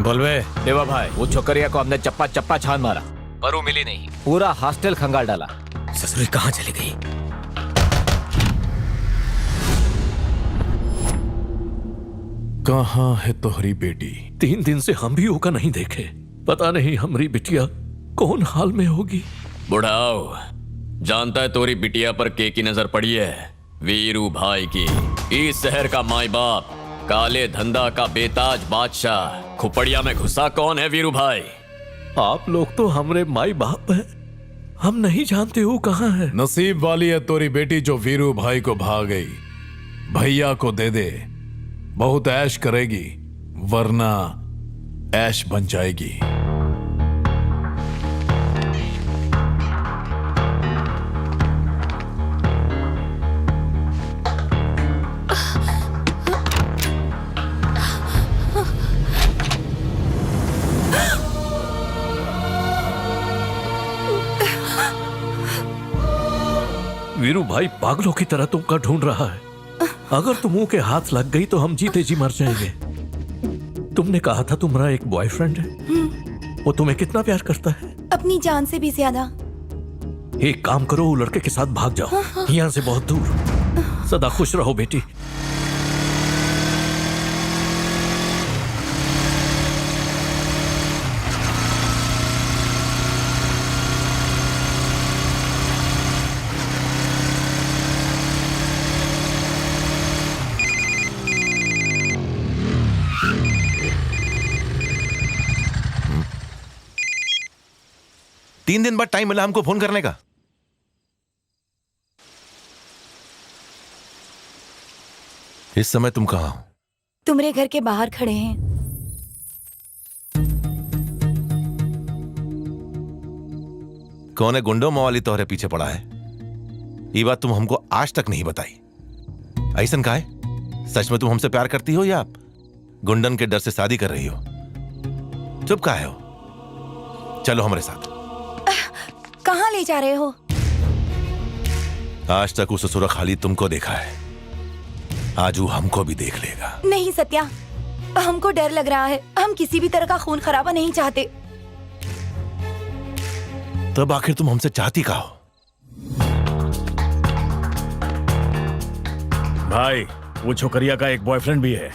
बोलवे। देवा भाई, वो छोकरिया को हमने चप्पा चप्पा छान मारा पर वो मिली नहीं। पूरा हॉस्टल खंगाल डाला। ससुरी कहाँ चली गई? कहाँ है तोहरी बेटी? 3 दिन से हम भी होगा नहीं देखे। पता नहीं हमारी बिटिया कौन हाल में होगी। बुढ़ाओ, जानता है तोरी बिटिया पर के की नजर पड़ी है? वीरू भाई की। इस शहर का माई बाप, काले धंधा का बेताज बादशाह, खुपड़िया में घुसा कौन है वीरू भाई? आप लोग तो हमरे माई बाप हैं, हम नहीं जानते हो कहाँ है। नसीब वाली है तोरी बेटी जो वीरू भाई को भाग गई। भैया को दे दे, बहुत ऐश करेगी, वरना ऐश बन जाएगी। वीरू भाई पागलों की तरह तुमका ढूंढ रहा है। अगर तुम के हाथ लग गई तो हम जीते जी मर जाएंगे। तुमने कहा था तुम्हारा एक बॉयफ्रेंड है, वो तुम्हें कितना प्यार करता है? अपनी जान से भी ज्यादा। एक काम करो, वो लड़के के साथ भाग जाओ यहाँ से बहुत दूर। सदा खुश रहो बेटी। तीन दिन बाद टाइम मिला हमको फोन करने का। इस समय तुम कहां हो? तुम्हारे घर के बाहर खड़े हैं। कौन है गुंडो मवाली तोहरे पीछे पड़ा है? ये बात तुम हमको आज तक नहीं बताई। ऐसन का है? सच में तुम हमसे प्यार करती हो या गुंडन के डर से शादी कर रही हो? चुप काहे हो? चलो हमारे साथ। कहाँ ले जा रहे हो? आज तक उस ससुरा खाली तुमको देखा है, आज वो हमको भी देख लेगा। नहीं सत्या, हमको डर लग रहा है। हम किसी भी तरह का खून खराबा नहीं चाहते। तब आखिर तुम हमसे चाहती का हो? भाई, वो छोकरिया का एक बॉयफ्रेंड भी है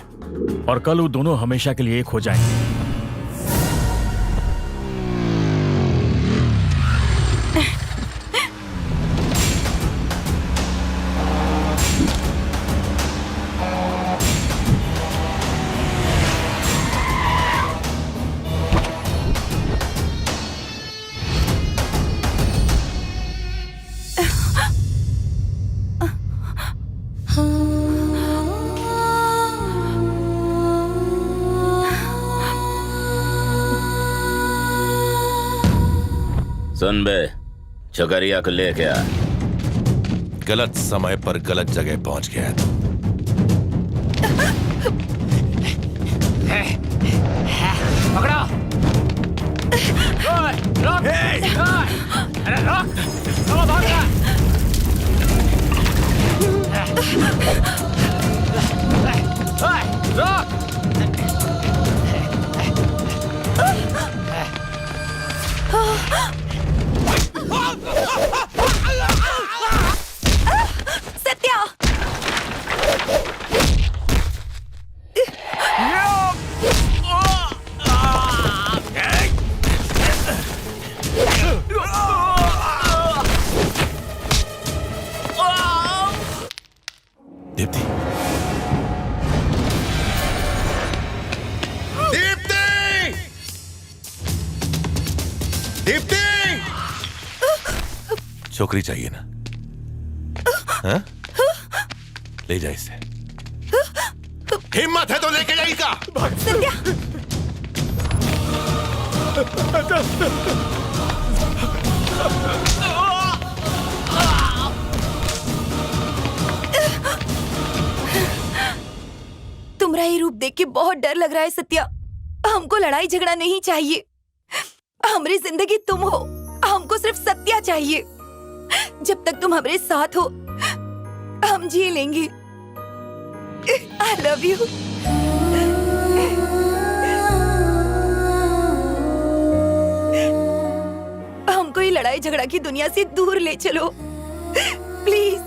और कल वो दोनों हमेशा के लिए एक हो जाएंगे। सुन बे, छोकरिया को लेके आ। गलत समय पर गलत जगह पहुंच गया तू। पकड़ो। रोक। अरे रोक। चलो भाग रहा। रोक। सत्या, दीप्ति, दीप्ति, दीप्ति, छोकरी चाहिए ना? हाँ? ले जा इसे। हिम्मत है तो लेके जाएगा। सत्या, तुम्हारा ये रूप देख के बहुत डर लग रहा है सत्या। हमको लड़ाई झगड़ा नहीं चाहिए। हमारी जिंदगी तुम हो, हमको सिर्फ सत्या चाहिए। जब तक तुम हमारे साथ हो हम जी लेंगे। I love you। कोई लड़ाई झगड़ा की दुनिया से दूर ले चलो प्लीज।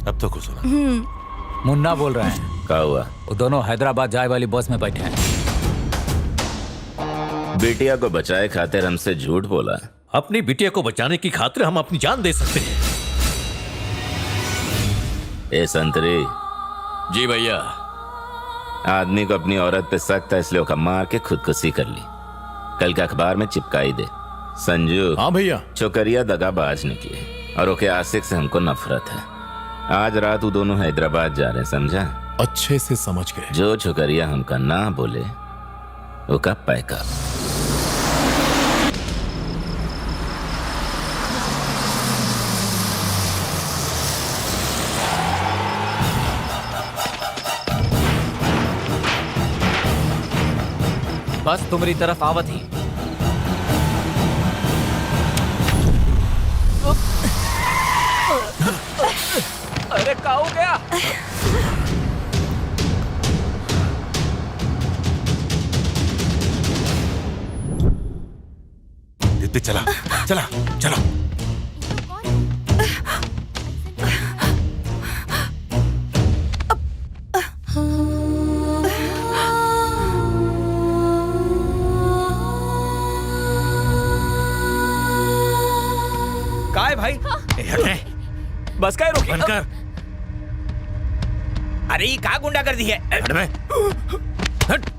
अब तो कुछ सुना। मुन्ना बोल रहे हैं। क्या हुआ? वो दोनों हैदराबाद जाए वाली बस में बैठे हैं। बिटिया को बचाए खातिर हमसे झूठ बोला। अपनी बिटिया को बचाने की खातिर हम अपनी जान दे सकते हैं। ए संतरी, जी भैया। आदमी को अपनी औरत पे सख्त है, इसलिए उसका मार के खुदकुशी कर ली। कल के अखबार में चिपकाई दे। संजू, हाँ भैया। छोकरिया दगाबाज निकली और ओके आशिक से हमको नफरत है। आज रात वो दोनों हैदराबाद जा रहे हैं, समझा? अच्छे से समझ गए। जो छोकरिया हमका ना बोले वो का पैका। बस तुम्हारी तरफ आवत ही। अरे क्या हो गया? दीप्ति चला चला चला। काय भाई? बस काय रोकी? बंद कर। अरे ये क्या गुंडा कर दी है? हट बे। हट।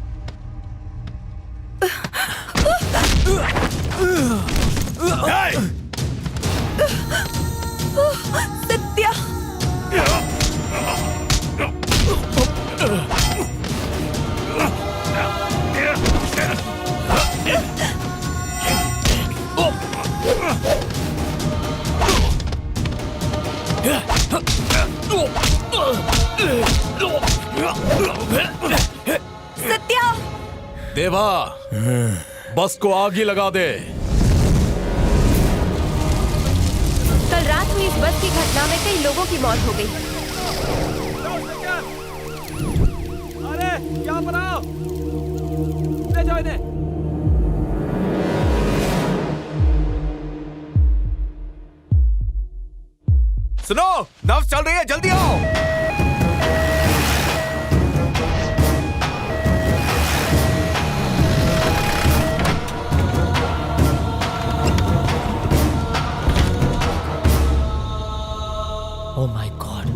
सत्या सत्या देवा, बस को आग ही लगा दे। कल रात हुई इस बस की घटना में कई लोगों की मौत हो गई। अरे यहाँ पर आओ, ले जाओ इन्हें। सुनो, नर्स चल रही है, जल्दी आओ। Oh my God!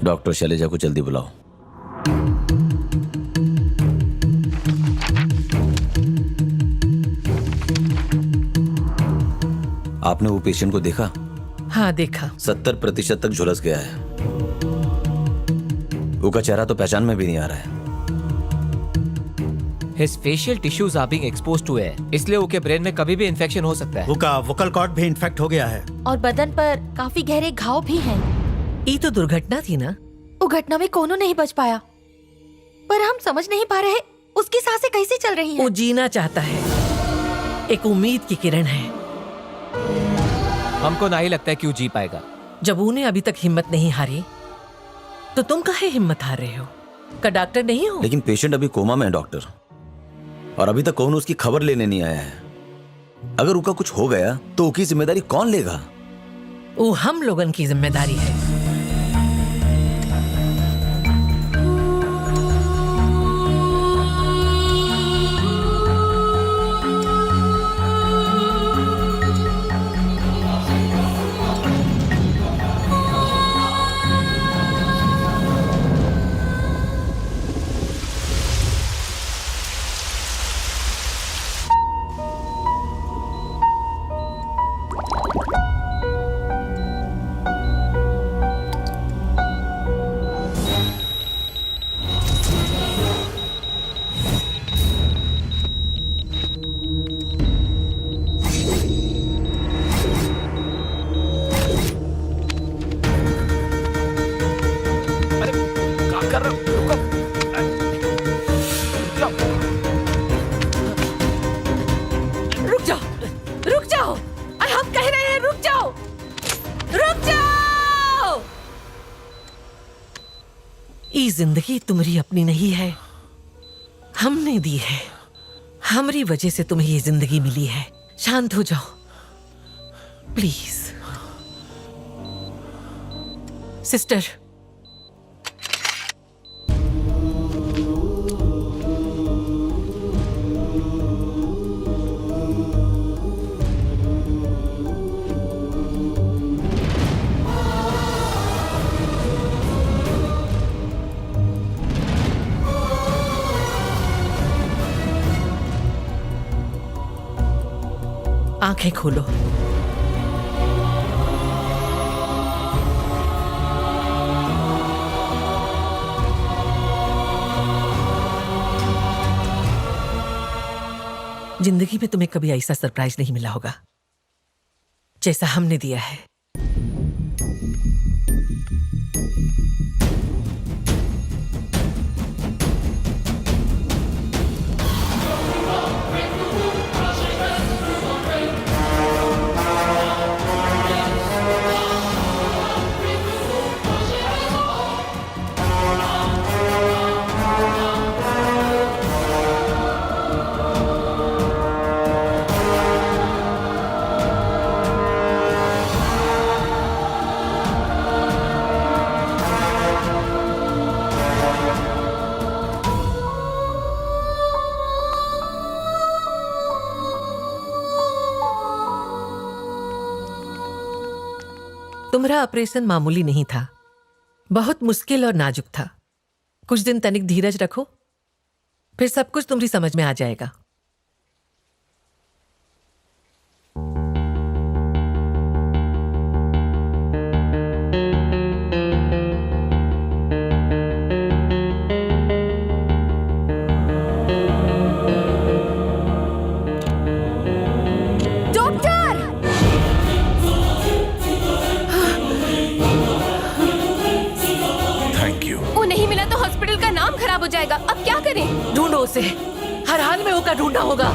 Doctor Selja को जल्दी बुलाओ। आपने वो पेशेंट को देखा? हाँ देखा। 70% तक झुलस गया है। उसका चेहरा तो पहचान में भी नहीं आ रहा है। His facial tissues are being exposed to air, इसलिए उसके ब्रेन में कभी भी इन्फेक्शन हो सकता है। उसका वोकल कॉर्ड भी इन्फेक्ट हो गया है और बदन पर काफी गहरे घाव भी हैं। ये तो दुर्घटना थी ना। वो घटना में कोनो नहीं बच पाया, पर हम समझ नहीं पा रहे उसकी सांसें कैसे चल रही हैं। वो जीना चाहता है, एक उम्मीद की किरण है। हमको नहीं लगता है कि वो जी पाएगा। जब उन्हें अभी तक हिम्मत नहीं हारी, तो तुम काहे हिम्मत हार रहे हो? का डॉक्टर नहीं हो? लेकिन पेशेंट अभी कोमा में है डॉक्टर, और अभी तक कौन उसकी खबर लेने नहीं आया है। अगर उसका कुछ हो गया तो उसकी जिम्मेदारी कौन लेगा? वो हम लोगन की जिम्मेदारी है। ये जिंदगी तुम्हारी अपनी नहीं है, हमने दी है। हमारी वजह से तुम्हें ये जिंदगी मिली है। शांत हो जाओ प्लीज। सिस्टर, आंखें खोलो। जिंदगी में तुम्हें कभी ऐसा सरप्राइज नहीं मिला होगा जैसा हमने दिया है। तुम्हारा ऑपरेशन मामूली नहीं था, बहुत मुश्किल और नाजुक था। कुछ दिन तनिक धीरज रखो, फिर सब कुछ तुम्हारी समझ में आ जाएगा। हो जाएगा। अब क्या करें? ढूंढो उसे, हर हाल में होगा ढूंढना होगा।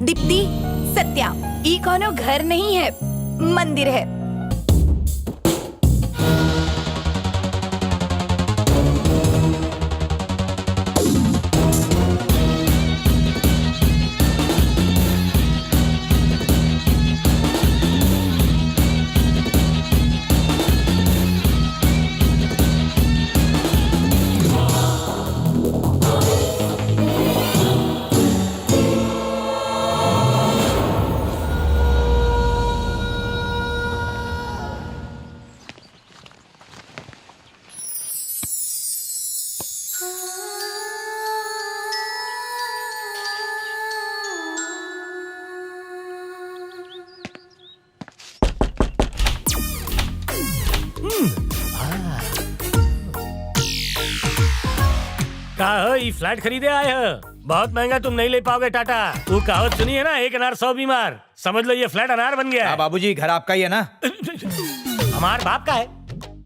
दीप्ति, सत्या, ई कोनो घर नहीं है, मंदिर है। का हो, ये फ्लैट खरीदे आए हो? बहुत महंगा, तुम नहीं ले पाओगे टाटा। वो कहावत सुनी है ना, एक अनार 100 बीमार। समझ लो ये फ्लैट अनार बन गया है। बाबूजी, घर आपका ही है ना? हमारे बाप का है।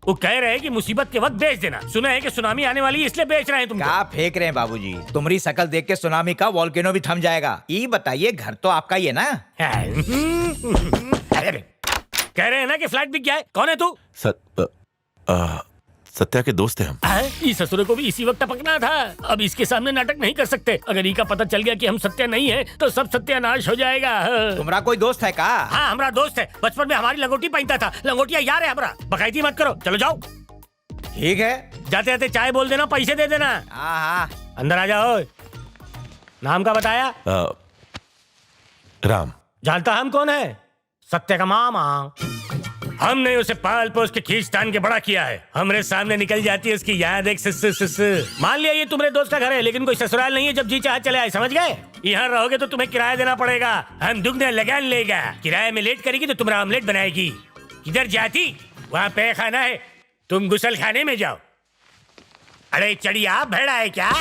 वो कह रहे हैं कि मुसीबत के वक्त बेच देना। सुना है कि सुनामी आने वाली है, इसलिए बेच रहे हैं तुमको। क्या फेंक रहे हैं बाबूजी? तुम्हारी शकल देख के सुनामी का वॉल्केनो भी थम जाएगा। ये बताइए, घर तो आपका ही है ना? अरे कह रहे हैं ना कि फ्लैट बिक गया है। कौन है तू? सत्या के दोस्त हैं हम। इस ससुर को भी इसी वक्त टपकना था। अब इसके सामने नाटक नहीं कर सकते। अगर ई का पता चल गया कि हम सत्या नहीं है तो सब सत्यानाश हो जाएगा। तुम्हारा कोई दोस्त है का? हाँ, हमारा दोस्त है। बचपन में हमारी लंगोटी पहनता था। लंगोटिया यार है हमारा। बकायदी मत करो, चलो जाओ। ठीक है, जाते जाते चाय बोल देना, पैसे दे देना। हाँ। अंदर आ जाओ। नाम का बताया? राम। जानता हम कौन है? सत्य का मामा। हमने उसे पाल पोस के खींचतान के बड़ा किया है। हमरे सामने निकल जाती है उसकी याद एक मान लिया ये तुम्हारे दोस्त का घर है, लेकिन कोई ससुराल नहीं है। जब जी चाह चले आए, समझ गए? यहाँ रहोगे तो तुम्हें किराया देना पड़ेगा। हम दुगने लगान लेगा। किराए में लेट करेगी तो तुम्हारा ऑमलेट बनाएगी। किधर जाती वहाँ पे खाना है, तुम गुसल खाने में जाओ। अरे चढ़िया भेड़ा है क्या?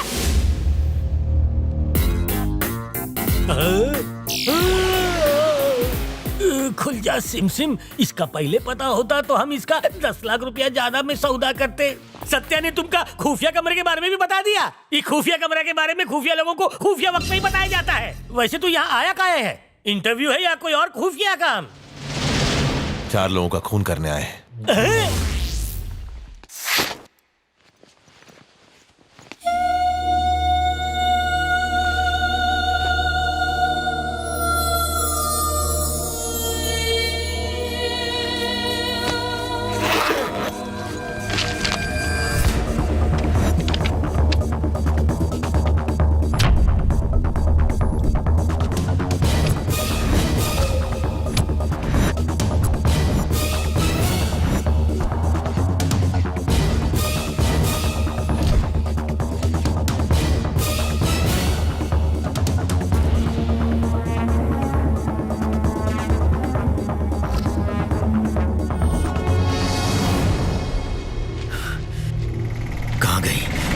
खुल जा सिम सिम, इसका पहले पता होता तो हम इसका 10 लाख रुपया ज्यादा में सौदा करते। सत्या ने तुमका खुफिया कमरे के बारे में भी बता दिया। ये खुफिया कमरे के बारे में खुफिया लोगों को खुफिया वक्त में ही बताया जाता है। वैसे तू यहाँ आया काहे है? इंटरव्यू है या कोई और खुफिया काम? 4 लोगों का खून करने आए हैं।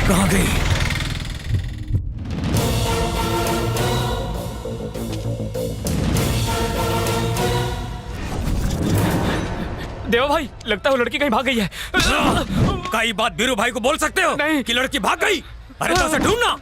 कहाँ गई? देवा भाई, लगता है वो लड़की कहीं भाग गई है। कई बात वीरू भाई को बोल सकते हो नहीं कि लड़की भाग गई? अरे तो उसे ढूंढना।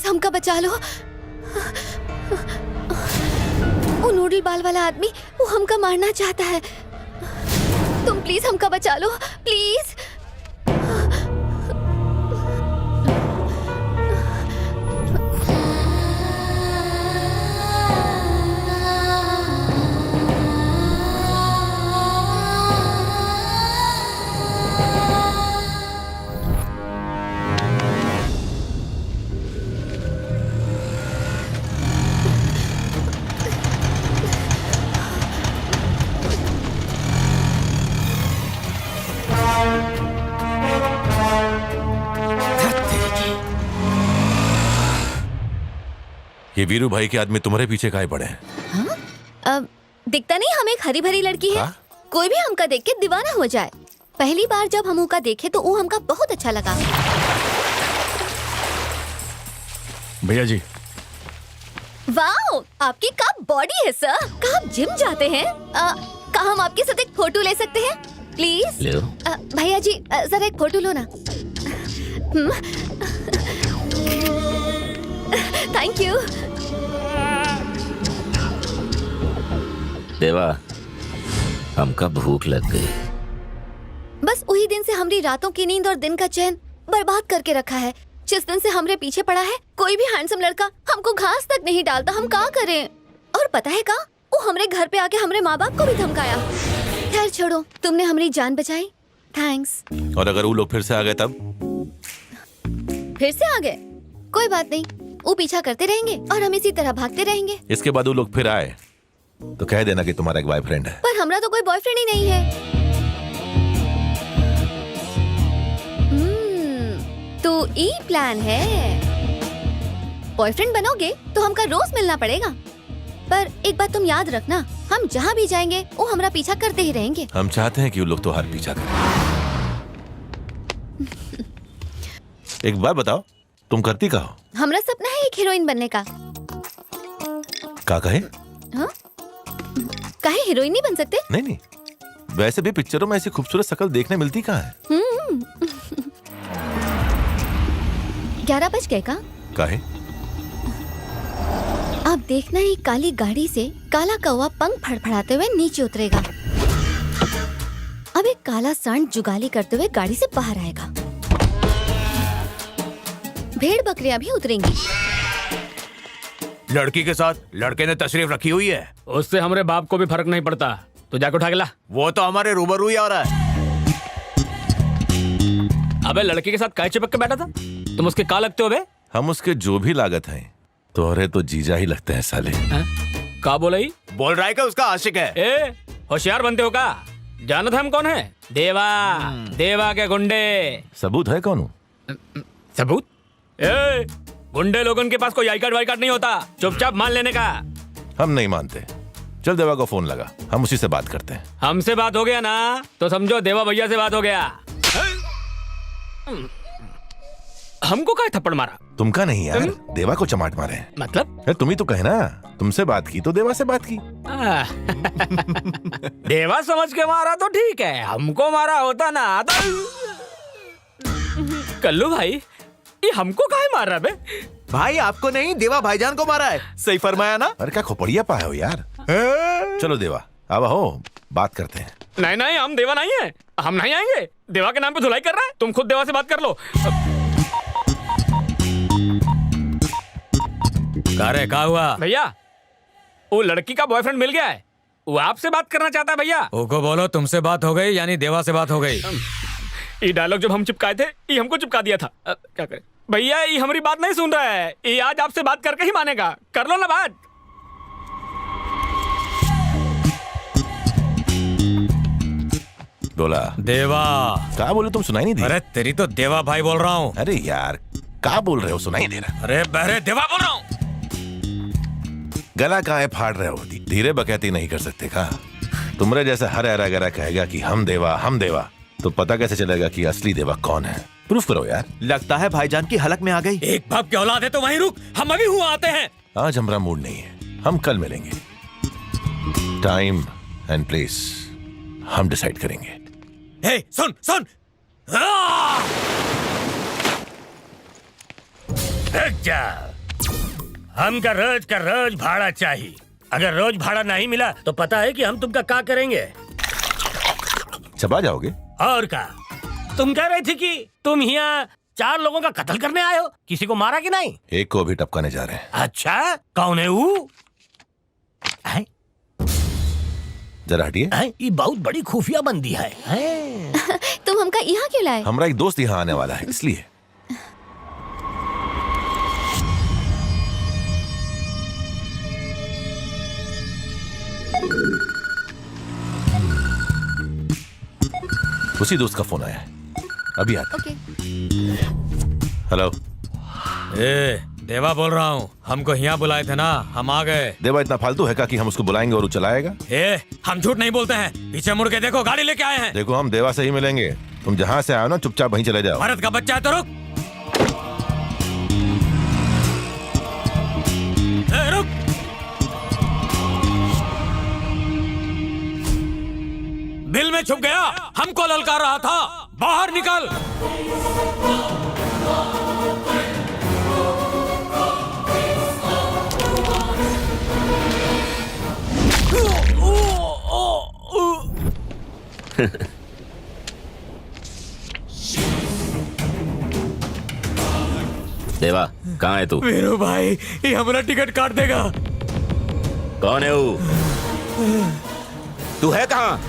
हमका बचा लो। वो नूडल बाल वाला आदमी वो हमका मारना चाहता है। तुम प्लीज हमका बचा लो, प्लीज। ये वीरू भाई के आदमी तुम्हारे पीछे काहे पड़े हैं? हाँ? दिखता नहीं हम एक हरी भरी लड़की है। कोई भी हमका देख के दीवाना हो जाए। पहली बार जब हम उनका देखे तो वो हमका बहुत अच्छा लगा। भैया जी। वाओ, आपकी क्या बॉडी है सर। कहाँ आप जिम जाते हैं? कहाँ हम आपके साथ एक फोटो ले सकते हैं प्लीज? भैया जी जरा एक फोटो लो ना। Thank you. देवा, हमका भूख लग गई। बस वही दिन से हमारी रातों की नींद और दिन का चैन बर्बाद करके रखा है। जिस दिन से हमरे पीछे पड़ा है, कोई भी हैंडसम लड़का हमको घास तक नहीं डालता। हम क्या करें? और पता है का, वो हमरे घर पे आके हमरे माँ बाप को भी धमकाया। खैर छोड़ो, तुमने हमारी जान बचाई, थैंक्स। और अगर वो लोग फिर से आ गए तब? फिर से आ गए? कोई बात नहीं, वो पीछा करते रहेंगे और हम इसी तरह भागते रहेंगे। इसके बाद वो लोग फिर आए तो कह देना कि तुम्हारा एक बॉयफ्रेंड है। पर हमरा तो कोई बॉयफ्रेंड ही नहीं है। तो ये प्लान है। बॉयफ्रेंड बनोगे तो हमका रोज मिलना पड़ेगा। पर एक बात तुम याद रखना, हम जहाँ भी जाएंगे वो हमरा पीछा करते ही रहेंगे। हम चाहते हैं कि वो लोग तो हर पीछा करें। एक बात बताओ, तुम करती का हो? हमरा सपना है एक हीरोइन बनने का। का कहे? हाँ? काहे हीरोइन नहीं बन सकते? नहीं नहीं, वैसे भी पिक्चरों में ऐसी खूबसूरत शक्ल देखने मिलती कहाँ है? 11 बज गए का? काहे? अब देखना ही काली गाड़ी से काला कौवा पंख फड़फड़ाते हुए नीचे उतरेगा। अब एक काला सांड जुगाली करते हुए गाड़ी से बाहर आएगा। भेड़ बकरियां भी उतरेंगी। लड़की के साथ लड़के ने तशरीफ रखी हुई है। उससे हमारे बाप को भी फर्क नहीं पड़ता। तो जाके उठा के ला। वो तो हमारे रूबरू ही आ रहा है। अबे लड़के के साथ काय चिपक के बैठा था? तुम उसके का लगते हो बे? हम उसके जो भी लागत हैं तोहरे तो जीजा ही लगते हैं साले। का बोला ही? बोल रहा है क्या उसका आशिक है? ए होशियार बनते हो का? जानत हम कौन है? देवा, देवा के गुंडे। सबूत है कौन हूँ? सबूत? ए गुंडे लोगों के पास कोई आई कार्ड वाई कार्ड नहीं होता, चुपचाप मान लेने का। हम नहीं मानते। चल देवा को फोन लगा, हम उसी से बात करते हैं। हमसे बात हो गया ना तो समझो देवा भैया से बात हो गया। हमको क्या थप्पड़ मारा? तुम का नहीं यार, देवा को चमाट मारे। मतलब? तुम ही तो कहे ना, तुमसे बात की तो देवा से बात की। देवा समझ के मारा तो ठीक है, हमको मारा होता ना तो... कल्लू भाई, ये हमको काहे मार रहा बे? भाई आपको नहीं, देवा भाईजान को मारा है। सही फरमाया ना? अरे क्या खोपड़िया पाए हो यार। चलो देवा अब हो, बात करते हैं। नहीं नहीं, हम देवा नहीं है, हम नहीं आएंगे। देवा के नाम पे धुलाई कर रहा है, तुम खुद देवा से बात कर लो। क्या हुआ भैया? वो लड़की का बॉयफ्रेंड मिल गया है, वो आपसे बात करना चाहता है भैया। ओको बोलो तुमसे बात हो गई यानी देवा से बात हो गई। ये डायलॉग जब हम चिपकाए थे, ये हमको चिपका दिया था। क्या करें भैया, ये हमारी बात नहीं सुन रहा है, ये आज आपसे बात करके ही मानेगा। कर लो ना बात। बोला देवा। क्या बोले तुम? सुनाई नहीं दी? अरे तेरी तो देवा भाई बोल रहा हूँ। अरे यार क्या बोल रहे हो, सुनाई दे रहा। अरे बहरे देवा बोल रहा हूँ। गला काहे फाड़ रहे हो? धीरे बकैती नहीं कर सकते का? तुमरे जैसा हर ऐरा गरा कहेगा कि हम देवा, तो पता कैसे चलेगा कि असली देवा कौन है? प्रूफ करो यार। लगता है भाईजान की हलक में आ गई। एक बाप की औलाद है तो वहीं रुक, हम अभी हुआ आते हैं। आज हमारा मूड नहीं है, हम कल मिलेंगे। टाइम एंड प्लेस हम डिसाइड करेंगे। हे सुन सुन। जा, हमका रोज का रोज भाड़ा चाहिए। अगर रोज भाड़ा नहीं मिला तो पता है कि हम तुमका क्या करेंगे। चबा जाओगे? और का? तुम कह रही थी कि तुम यहाँ 4 लोगों का कत्ल करने आए हो, किसी को मारा कि नहीं? एक को भी टपकाने जा रहे हैं। अच्छा, कौन है वो? जरा हटिए। ये बहुत बड़ी खुफिया बंदी है। तुम हमका यहाँ क्यों लाए? हमारा एक दोस्त यहाँ आने वाला है, इसलिए। उसी दोस्त का फोन आया है, अभी आता। ओके। हेलो। ए देवा बोल रहा हूँ, हमको यहाँ बुलाए थे ना, हम आ गए। देवा इतना फालतू है का कि हम उसको बुलाएंगे और वो चलाएगा? ए हम झूठ नहीं बोलते हैं, पीछे मुड़ के देखो, गाड़ी लेके आए हैं। देखो हम देवा से ही मिलेंगे, तुम जहाँ से आए ना चुपचाप वहीं चले जाओ। भारत का बच्चा है तो रुक। रुक। बिल में छुप गया, हमको ललकार रहा था, बाहर निकल। देवा कहाँ है तू? वीरू भाई, ये हमारा टिकट काट देगा। कौन है वो? तू है कहाँ?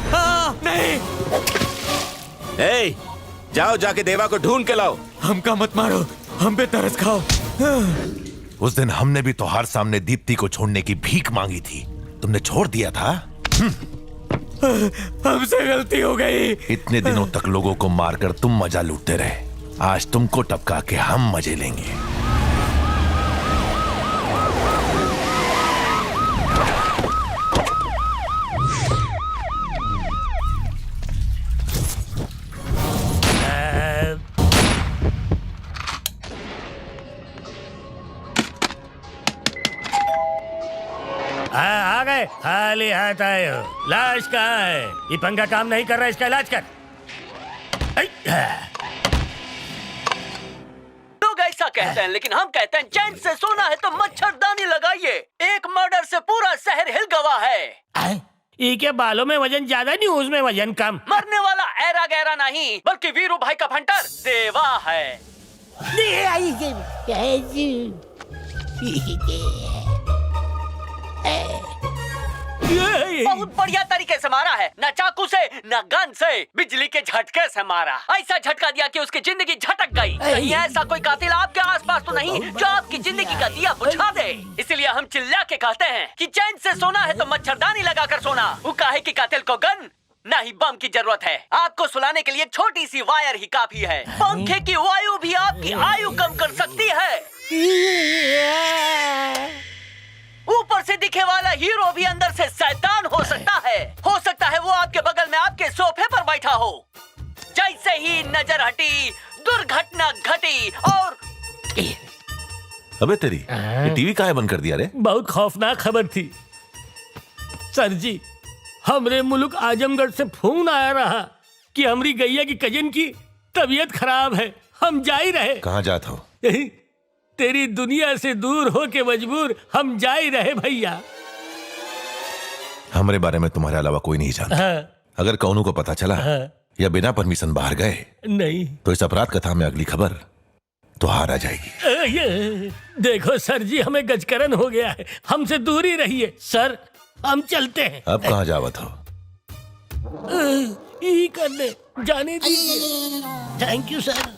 नहीं। ए, जाओ जाके देवा को ढूंढ के लाओ। हमका मत मारो, हम पे तरस खाओ। उस दिन हमने भी तोहार सामने दीप्ति को छोड़ने की भीख मांगी थी, तुमने छोड़ दिया था। हमसे गलती हो गई। इतने दिनों तक लोगों को मारकर तुम मजा लूटते रहे, आज तुमको टपका के हम मजे लेंगे। आ गए, खाली हाथ आए हो। लाश कहाँ है? ये पंखा काम नहीं कर रहा, इसका इलाज कर। लोग ऐसा कहते हैं, लेकिन हम कहते हैं चैन से सोना है तो मच्छरदानी लगाइए। एक मर्डर से पूरा शहर हिल गया है। ई के बालों में वजन ज्यादा, न्यूज में वजन कम। मरने वाला ऐरा गहरा नहीं, बल्कि वीरू भाई का भंटर देवा है। बहुत बढ़िया तरीके से मारा है, न चाकू से न गन से, बिजली के झटके से मारा। ऐसा झटका दिया कि उसकी जिंदगी झटक गई। कहीं ऐसा कोई कातिल आपके आसपास तो नहीं जो आपकी जिंदगी का दिया बुझा दे। इसलिए हम चिल्ला के कहते हैं कि चैन से सोना है तो मच्छरदानी लगाकर सोना। वो काहे कि कातिल को गन ना ही बम की जरूरत है। आपको सुलाने के लिए छोटी सी वायर ही काफी है। पंखे की वायु भी आपकी आयु कम कर सकती है। ऊपर से दिखे वाला हीरो भी अंदर से शैतान हो सकता है। हो सकता है वो आपके बगल में आपके सोफे पर बैठा हो। जैसे ही नजर हटी दुर्घटना घटी और अबे तेरी ये टीवी काहे बंद कर दिया रे? बहुत खौफनाक खबर थी सर जी। हमरे मुल्क आजमगढ़ से फोन आया रहा कि हमारी गैया की कजन की तबीयत खराब है। हम जा ही रहे। कहाँ जात हो? तेरी दुनिया से दूर हो के मजबूर हम जा ही रहे भैया। हमारे बारे में तुम्हारे अलावा कोई नहीं जानता। हाँ, अगर कौनू को पता चला हाँ, या बिना परमिशन बाहर गए नहीं तो इस अपराध कथा में अगली खबर तो हार आ जाएगी। ये देखो सर जी, हमें गजकरण हो गया है। हमसे दूर ही रहिए सर, हम चलते हैं। अब कहाँ जावत हो? यही करने जाने दीजिए। Thank you sir.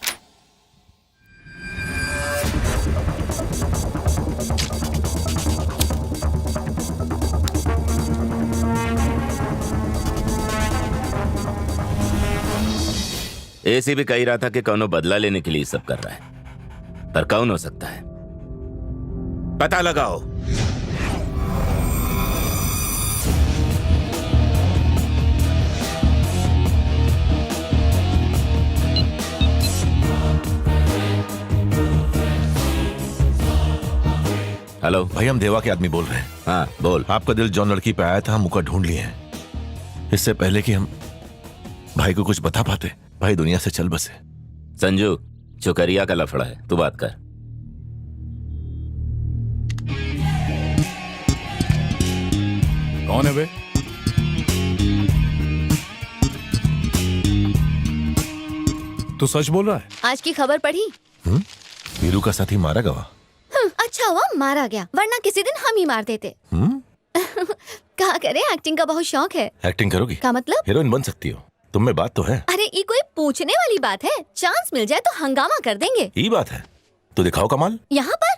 एसी भी कह रहा था कि कौनो बदला लेने के लिए सब कर रहा है, पर कौन हो सकता है? पता लगाओ। हेलो भाई, हम देवा के आदमी बोल रहे हैं। हाँ बोल। आपका दिल जौन लड़की पे आया था हम मुका ढूंढ लिए हैं। इससे पहले कि हम भाई को कुछ बता पाते, भाई दुनिया से चल बसे। संजू, चुकरिया का लफड़ा है, तू बात कर। कौन है बे? तू सच बोल रहा है? आज की खबर पढ़ी? वीरू का साथी मारा गवा। अच्छा हुआ मारा गया, वरना किसी दिन हम ही मार देते। कहा करे, एक्टिंग का बहुत शौक है। एक्टिंग करोगी? का मतलब? हीरोइन बन सकती हो, तुम में बात तो है। अरे ये कोई पूछने वाली बात है? चांस मिल जाए तो हंगामा कर देंगे। ये बात है तो दिखाओ कमाल। यहाँ पर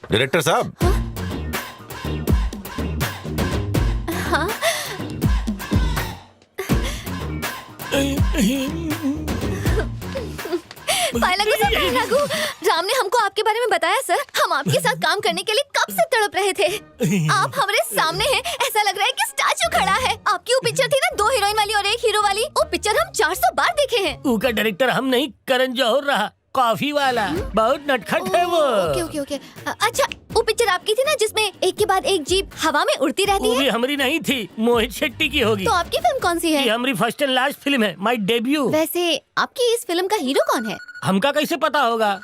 डायरेक्टर साहब। हाँ? लागू, राम ने हमको आपके बारे में बताया सर। हम आपके साथ काम करने के लिए कब से तड़प रहे थे। आप हमारे सामने हैं, ऐसा लग रहा है कि स्टैचू खड़ा है। आपकी वो पिक्चर थी ना, 2 हीरोइन वाली और 1 हीरो वाली, वो पिक्चर हम 400 बार देखे हैं। उसका डायरेक्टर हम नहीं, करण जौहर रहा, कॉफी वाला। बहुत नटखट है वो। Okay okay okay. अच्छा, वो पिक्चर आपकी थी ना जिसमें एक के बाद एक जीप हवा में उड़ती रहती है? वो भी हमारी नहीं थी, मोहित शेट्टी की होगी। तो आपकी फिल्म कौन सी है? ये हमारी फर्स्ट एंड लास्ट फिल्म है, माय डेब्यू। वैसे आपकी इस फिल्म का हीरो कौन है? हमका कैसे पता होगा?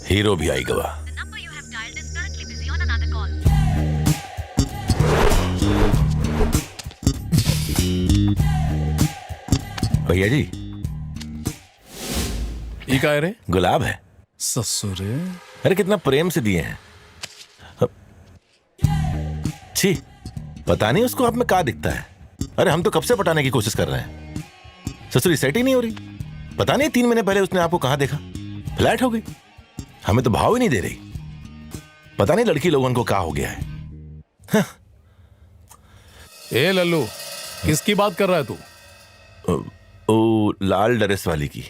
हीरो भी आई गवा। भैया जी, ये क्या है रे? गुलाब है। ससुरे, अरे कितना प्रेम से दिए हैं। छी, पता नहीं उसको आप में क्या दिखता है। अरे हम तो कब से पटाने की कोशिश कर रहे हैं, ससुरी सेट ही नहीं हो रही। पता नहीं 3 महीने पहले उसने आपको कहाँ देखा, फ्लैट हो गई। हमें तो भाव ही नहीं दे रही। पता नहीं लड़की लोगों को क्या हो गया है। हाँ। ए लल्लू, किसकी बात कर रहा है तू? ओ लाल ड्रेस वाली की।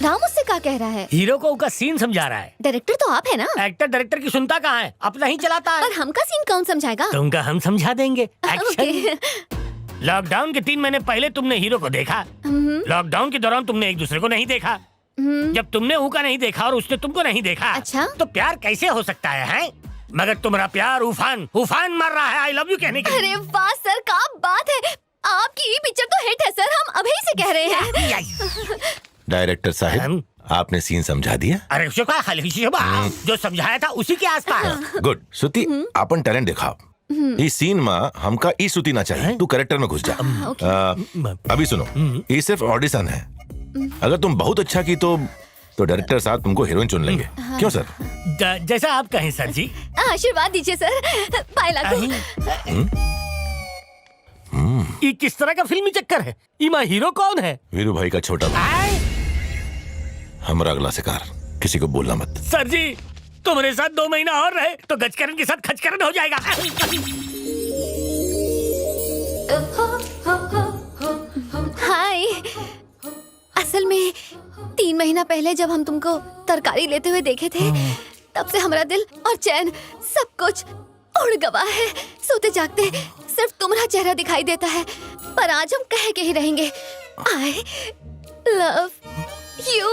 राम उससे क्या कह रहा है? हीरो को उसका सीन समझा रहा है। डायरेक्टर तो आप है ना? एक्टर डायरेक्टर की सुनता कहाँ है, अपना ही चलाता है। पर हमका सीन कौन समझाएगा? तुमका हम समझा देंगे। ओके। एक्शन। लॉकडाउन के 3 महीने पहले तुमने हीरो को देखा। लॉकडाउन के दौरान तुमने एक दूसरे को नहीं देखा। जब तुमने उसका नहीं देखा और उसने तुमको नहीं देखा, अच्छा? तो प्यार कैसे हो सकता है? मगर तुम्हारा प्यार उफान उफान मार रहा है आई लव यू कहने के। अरे वाह सर, क्या बात है। आपकी पिक्चर तो हिट है सर, हम अभी से कह रहे हैं। डायरेक्टर साहब, आपने सीन समझा दिया? अरे जो समझाया था उसी के आसपास। गुड। श्रुति, अपन टैलेंट दिखाओ। इस सीन में हमका ई श्रुति ना चाहिए, तू कैरेक्टर में घुस जा। अभी सुनो, ये सिर्फ ऑडिशन है। अगर तुम बहुत अच्छा की तो डायरेक्टर साहब तुमको हीरोइन चुन लेंगे। क्यों सर? जैसा आप कहें सर जी। आशीर्वाद दीजिए सर पायला को। ये किस तरह का फिल्मी चक्कर है? इमा हीरो कौन है? वीरू भाई का छोटा भाई। हमारा अगला शिकार, किसी को बोलना मत। सर जी तुम्हारे साथ 2 महीना और रहे तो गजकरण के साथ खचकरण हो जाएगा। हाय, असल में 3 महीना पहले जब हम तुमको तरकारी लेते हुए देखे थे, तब से हमारा दिल और चैन सब कुछ उड़ गवा है। सोते जागते सिर्फ तुम्हारा चेहरा दिखाई देता है, पर आज हम कह के ही रहेंगे, आई लव यू।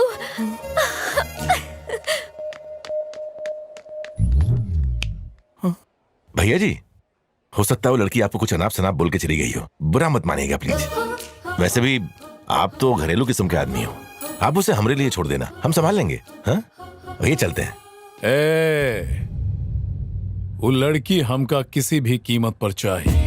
भैया जी, हो सकता है वो लड़की आपको कुछ अनाप शनाप बोल के चली गई हो, बुरा मत मानिएगा प्लीज। वैसे भी आप तो घरेलू किस्म के आदमी हो, आप उसे हमारे लिए छोड़ देना, हम संभाल लेंगे। हाँ भैया चलते हैं। वो लड़की हमका किसी भी कीमत पर चाहिए।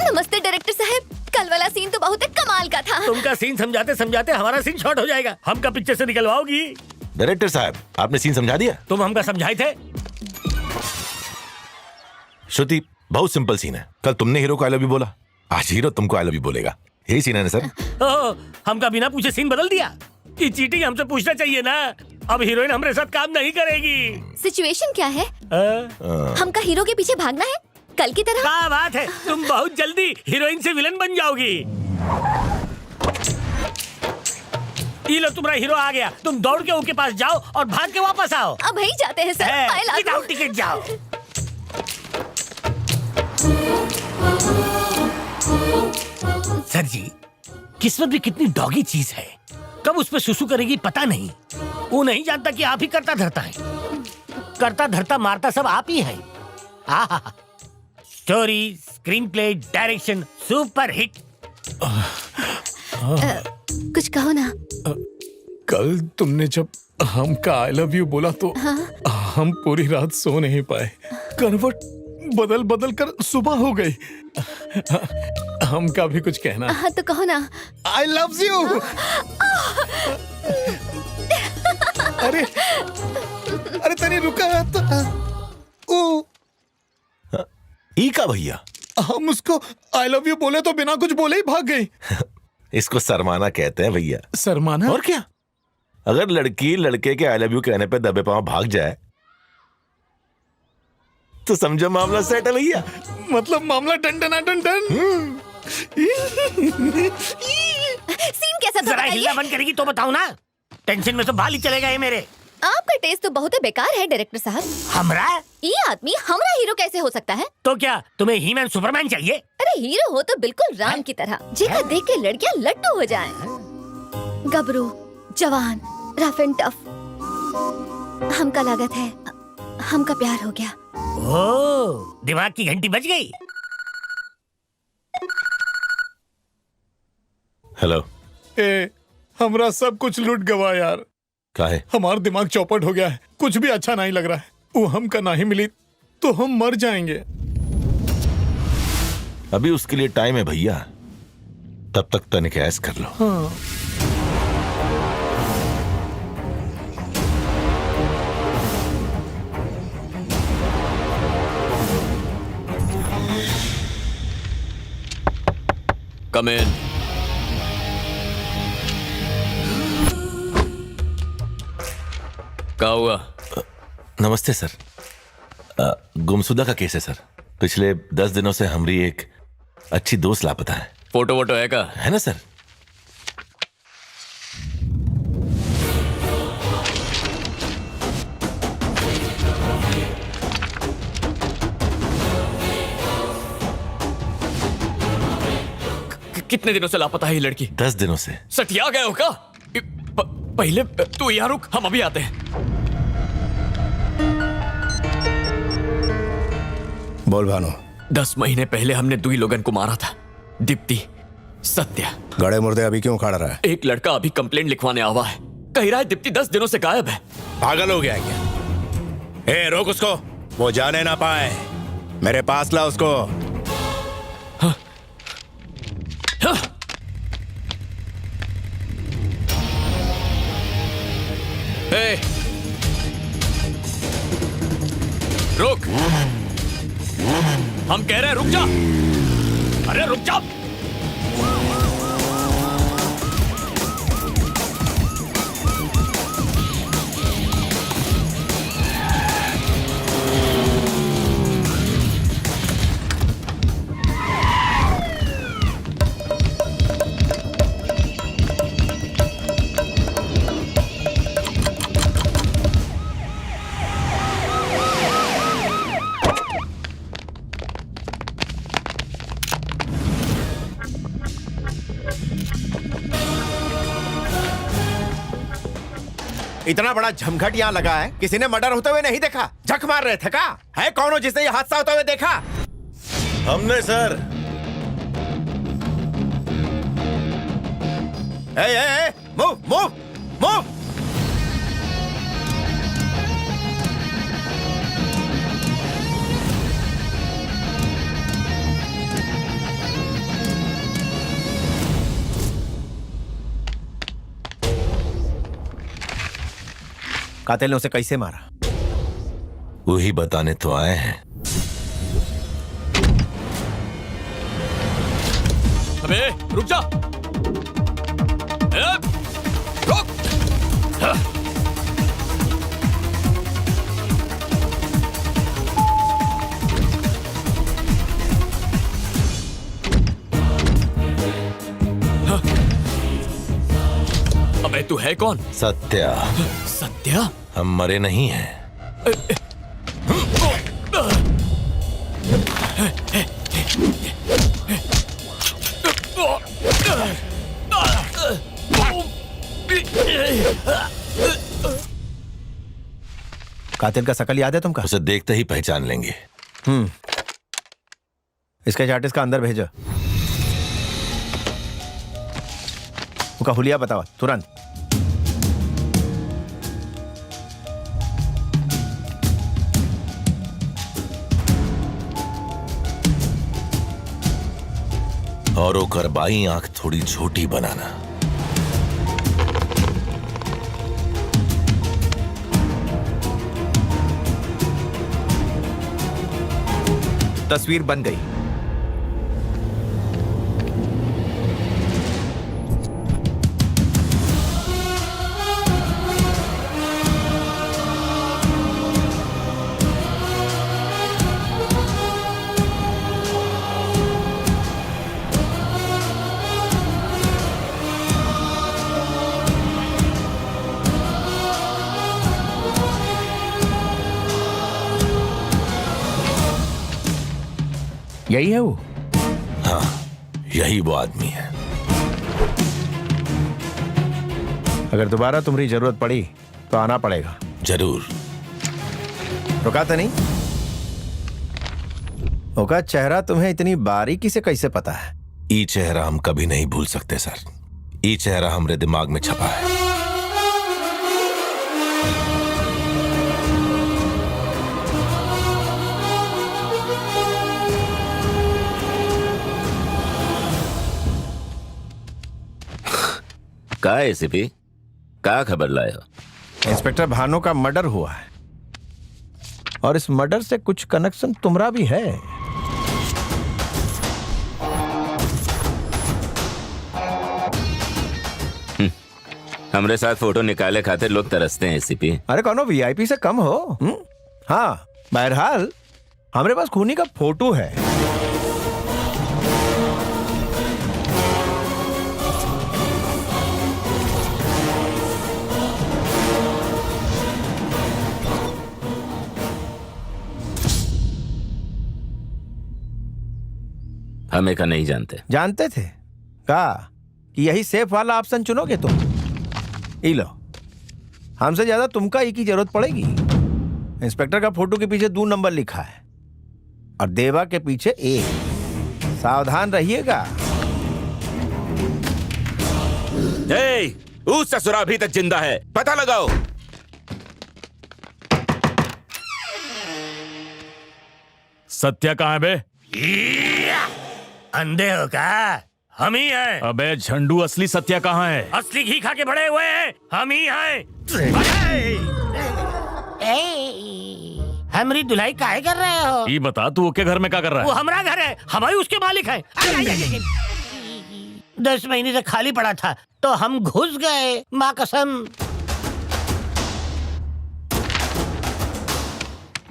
नमस्ते डायरेक्टर साहब, कल वाला सीन तो बहुत कमाल का था। तुमका सीन समझाते समझाते हमारा सीन शॉर्ट हो जाएगा। हमका पिक्चर से निकलवाओगी? डायरेक्टर साहब आपने सीन समझा दिया? तुम हमका समझाए थे। श्रुति बहुत सिंपल सीन है, कल तुमने हीरो को आई लव यू बोला, आज हीरो तुमको आई लव यू बोलेगा, यही सीन है ना सर? हमका बिना पूछे सीन बदल दिया। ये चीटिंग हमसे पूछना चाहिए ना। अब हीरोइन हमारे साथ काम नहीं करेगी। सिचुएशन क्या है? हमका हीरो के पीछे भागना है कल की तरह? क्या बात है, तुम बहुत जल्दी हीरोइन से विलन बन जाओगी। ये लो तुम्हारा हीरो आ गया, तुम दौड़ के उसके पास जाओ और भाग के वापस आओ। अब ही जाते हैं सर। विदाउट टिकट जाओ। सर जी किस्मत भी कितनी डॉगी चीज है, कब उस पर सुसु करेगी पता नहीं। वो नहीं जानता कि आप ही करता धरता है, करता धरता मारता सब आप ही है। Story, screen play, direction super hit. कुछ कहो ना। कल तुमने जब हमका आई लव यू बोला तो हम पूरी रात सो नहीं पाए, करवट बदल बदल कर सुबह हो गई। हमका भी कुछ कहना। हाँ तो कहो ना। I love you. अरे अरे तनी रुका तो। ई का भैया, हम उसको आई लव यू बोले तो बिना कुछ बोले ही भाग गई। इसको शर्माना कहते हैं भैया। शर्माना? और क्या, अगर लड़की लड़के के आई लव यू कहने पे दबे पांव भाग जाए तो समझो मामला सेट है भैया। मतलब मामला टन टन टन टन। सीन कैसा था जरा हिलना बंद करेगी तो बताओ ना, टेंशन में तो बाल ही चले गए मेरे। आपका टेस्ट तो बहुत बेकार है डायरेक्टर साहब। हमरा? ये आदमी हमरा हीरो कैसे हो सकता है? तो क्या तुम्हें ही मैन सुपरमैन चाहिए? अरे हीरो हो तो बिल्कुल राम की तरह, जिसे देख के लड़कियां लट्टू हो जाएं। गबरू, जवान, रफ एंड टफ। हमका लागत है हमका प्यार हो गया। ओह, दिमाग की घंटी बज गई। हेलो। हमरा सब कुछ लूट गवा यार। क्या है? हमारा दिमाग चौपट हो गया है, कुछ भी अच्छा नहीं लग रहा है। वो हमका नहीं मिली तो हम मर जाएंगे। अभी उसके लिए टाइम है भैया, तब तक तनिक ऐश कर लो। हाँ। कम इन। क्या हुआ? नमस्ते सर। गुमशुदा का केस है सर। पिछले 10 दिनों से हमारी एक अच्छी दोस्त लापता है। फोटो वोटो है का? है ना सर? कितने दिनों से लापता है ये लड़की? 10 दिनों से। सटिया गए हो का? पहले तू यहाँ रुक, हम अभी आते हैं। बोल भानु। 10 महीने पहले हमने 2 लोगन को मारा था, दीप्ति, सत्या। गड़े मुर्दे अभी क्यों खड़ा रहा है? एक लड़का अभी कंप्लेंट लिखवाने आवा है, कह रहा है दीप्ति 10 दिनों से गायब है। पागल हो गया क्या? रोक उसको, वो जाने ना पाए। मेरे पास ला उसको। ए, रुक। हम कह रहे हैं रुक जा। अरे रुक जा। इतना बड़ा झमघट यहाँ लगा है, किसी ने मर्डर होते हुए नहीं देखा? झक मार रहे थे का? है कौन हो जिसने ये हादसा होते हुए देखा? हमने सर। Move move move. कातिल ने उसे कैसे मारा? वही बताने तो आए हैं। अबे रुक जा। रुक। अबे तू है कौन? सत्या। सत्या? हम मरे नहीं हैं। कातिल का शकल याद है तुमका? उसे देखते ही पहचान लेंगे। इसके चार्ट इसका अंदर भेजो। उसका हुलिया बताओ तुरंत। और ओकर बाई आंख थोड़ी छोटी बनाना। तस्वीर बन गई। यही है वो? हाँ, यही वो आदमी है। अगर दोबारा तुम्हारी जरूरत पड़ी तो आना पड़ेगा। जरूर। रुका तो नहीं? उसका चेहरा तुम्हें इतनी बारीकी से कैसे पता है? ई चेहरा हम कभी नहीं भूल सकते सर। ई चेहरा हमारे दिमाग में छपा है। का एसीपी, का खबर लाए हो? इंस्पेक्टर भानु का मर्डर हुआ है और इस मर्डर से कुछ कनेक्शन तुम्हारा भी है। हमरे साथ फोटो निकाले खातिर लोग तरसते हैं एसीपी। अरे कौनो वीआईपी से कम हो? हाँ, बहरहाल हमारे पास खूनी का फोटो है। हमें का नहीं जानते? जानते थे का कि यही सेफ वाला ऑप्शन चुनोगे तुम? ई लो, हमसे ज्यादा तुमका ई की जरूरत पड़ेगी। इंस्पेक्टर का फोटो के पीछे 2 नंबर लिखा है और देवा के पीछे 1। सावधान रहिएगा। उस ससुरा अभी तक जिंदा है, पता लगाओ। सत्या कहाँ है बे? अंधे हो क्या? हम ही हैं। अबे झंडू, असली सत्या कहाँ है? असली घी खा के बड़े हुए हैं, हम ही हैं। हमरी दुलाई काहे कर रहे हो? ये बता, तू ओके घर में क्या कर रहा वो है? हमारा घर है, हम ही उसके मालिक हैं। 10 महीने से खाली पड़ा था तो हम घुस गए, माँ कसम।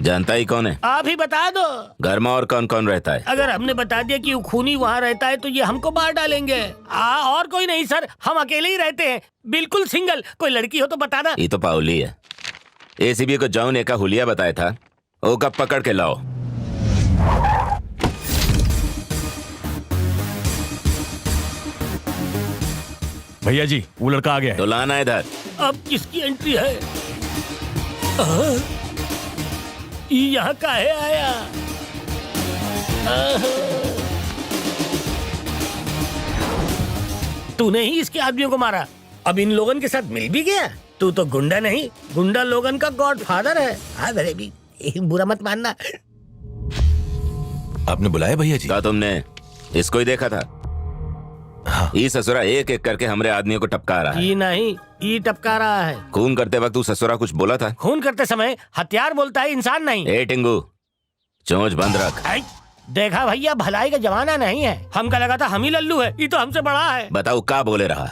जानता ही कौन है? आप ही बता दो। घर में और कौन कौन रहता है? अगर हमने बता दिया कि वो खूनी वहाँ रहता है तो ये हमको मार डालेंगे। और कोई नहीं सर, हम अकेले ही रहते हैं, बिल्कुल सिंगल। कोई लड़की हो तो बताना। ये तो पाउली है। एसीबी को जॉन का हुलिया बताया था, वो कब पकड़ के लाओ। भैया जी, वो लड़का आ गया है। तो लाना इधर। अब किसकी एंट्री है? ये यहाँ काहे आया? तूने ही इसके आदमियों को मारा, अब इन लोगन के साथ मिल भी गया। तू तो गुंडा नहीं, गुंडा लोगन का गॉडफादर है। हाँ मेरे भी, बुरा मत मानना। आपने बुलाया भैया जी? क्या तुमने इसको ही देखा था? हाँ। ये ससुरा एक एक करके हमारे आदमियों को टपका रहा है। ये नहीं, ये टपका रहा है। खून करते वक्त तू ससुरा कुछ बोला था? खून करते समय हथियार बोलता है, इंसान नहीं। ए टिंगू, चोंच बंद रख। देखा भैया, भलाई का जमाना नहीं है। हमका लगा था हम ही लल्लू है, ये तो हमसे बड़ा है। बताओ क्या बोले रहा?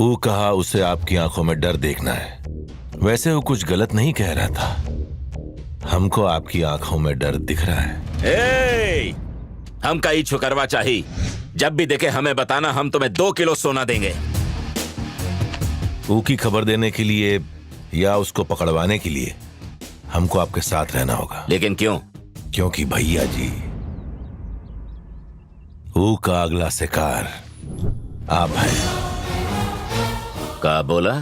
वो कहा उसे आपकी आंखों में डर देखना है। वैसे वो कुछ गलत नहीं कह रहा था। हमको आपकी आंखों में डर दिख रहा है। हम का ही छुकरवा चाहिए। जब भी देखे हमें बताना, हम तुम्हें 2 किलो सोना देंगे। वो की खबर देने के लिए या उसको पकड़वाने के लिए हमको आपके साथ रहना होगा। लेकिन क्यों? क्योंकि भैया जी, वो का अगला शिकार आप हैं। का बोला?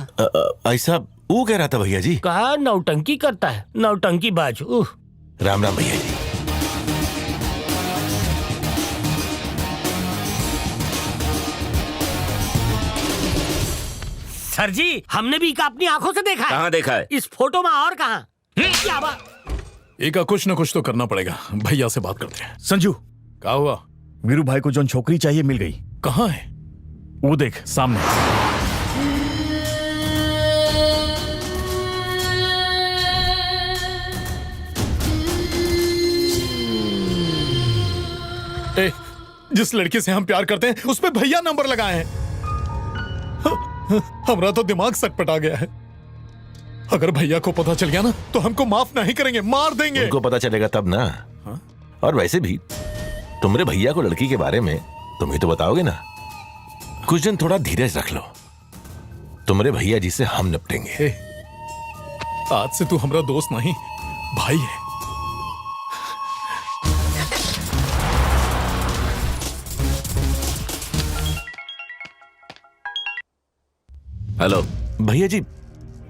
ऐसा वो कह रहा था भैया जी। कहा नौटंकी करता है, नौटंकी बाज। राम राम भैया जी। सर जी, हमने भी इका अपनी आंखों से देखा है। कहाँ देखा है? इस फोटो में और कहाँ? क्या बात? एका कुछ न कुछ तो करना पड़ेगा। भैया से बात करते हैं। संजू, क्या हुआ? वीरू भाई को जो छोकरी चाहिए मिल गई। कहाँ है? वो देख सामने। ए, जिस लड़की से हम प्यार करते हैं उस पे भैया नंबर लगाए हैं। हमारा तो दिमाग सटपटा गया है। अगर भैया को पता चल गया ना तो हमको माफ नहीं करेंगे, मार देंगे। उनको पता चलेगा तब ना। और वैसे भी तुम्हारे भैया को लड़की के बारे में तुम ही तो बताओगे ना। कुछ दिन थोड़ा धीरज रख लो, तुम्हारे भैया जी से हम निपटेंगे। आज से तू हमारा दोस्त नहीं, भाई है। हेलो भैया जी,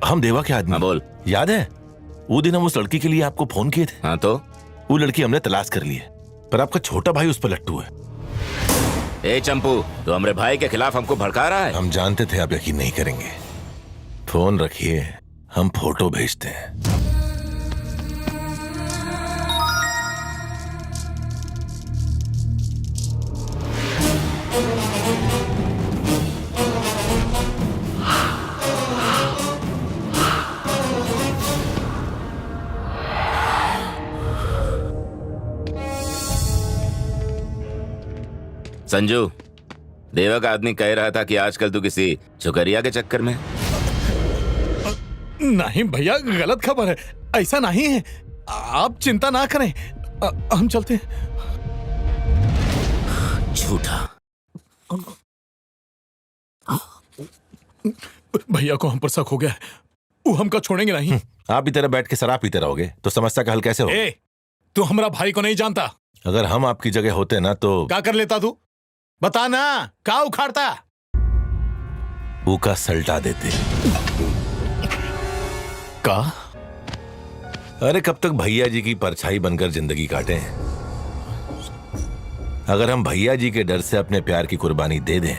हम देवा के आदमी। हाँ बोल। याद है वो दिन हम उस लड़की के लिए आपको फोन किए थे? हाँ तो वो लड़की हमने तलाश कर ली है, पर आपका छोटा भाई उस पर लट्टू है। ए चंपू, तो हमारे भाई के खिलाफ हमको भड़का रहा है। हम जानते थे आप यकीन नहीं करेंगे। फोन रखिए, हम फोटो भेजते हैं। संजू, देवा का आदमी कह रहा था कि आजकल तू किसी छुकरिया के चक्कर में। नहीं भैया, गलत खबर है। ऐसा नहीं है, आप चिंता ना करें। हम चलते हैं। झूठा। भैया को हम पर शक हो गया है, वो हमको छोड़ेंगे नहीं। आप इधर बैठ के शराब पीते रहोगे तो समस्या का हल कैसे हो? तू हमारा भाई को नहीं जानता। अगर हम आपकी जगह होते ना तो क्या कर लेता तू? बता ना, क्या उखाड़ता? वो का सल्टा देते। का? अरे कब तक भैया जी की परछाई बनकर जिंदगी काटे हैं? अगर हम भैया जी के डर से अपने प्यार की कुर्बानी दे दें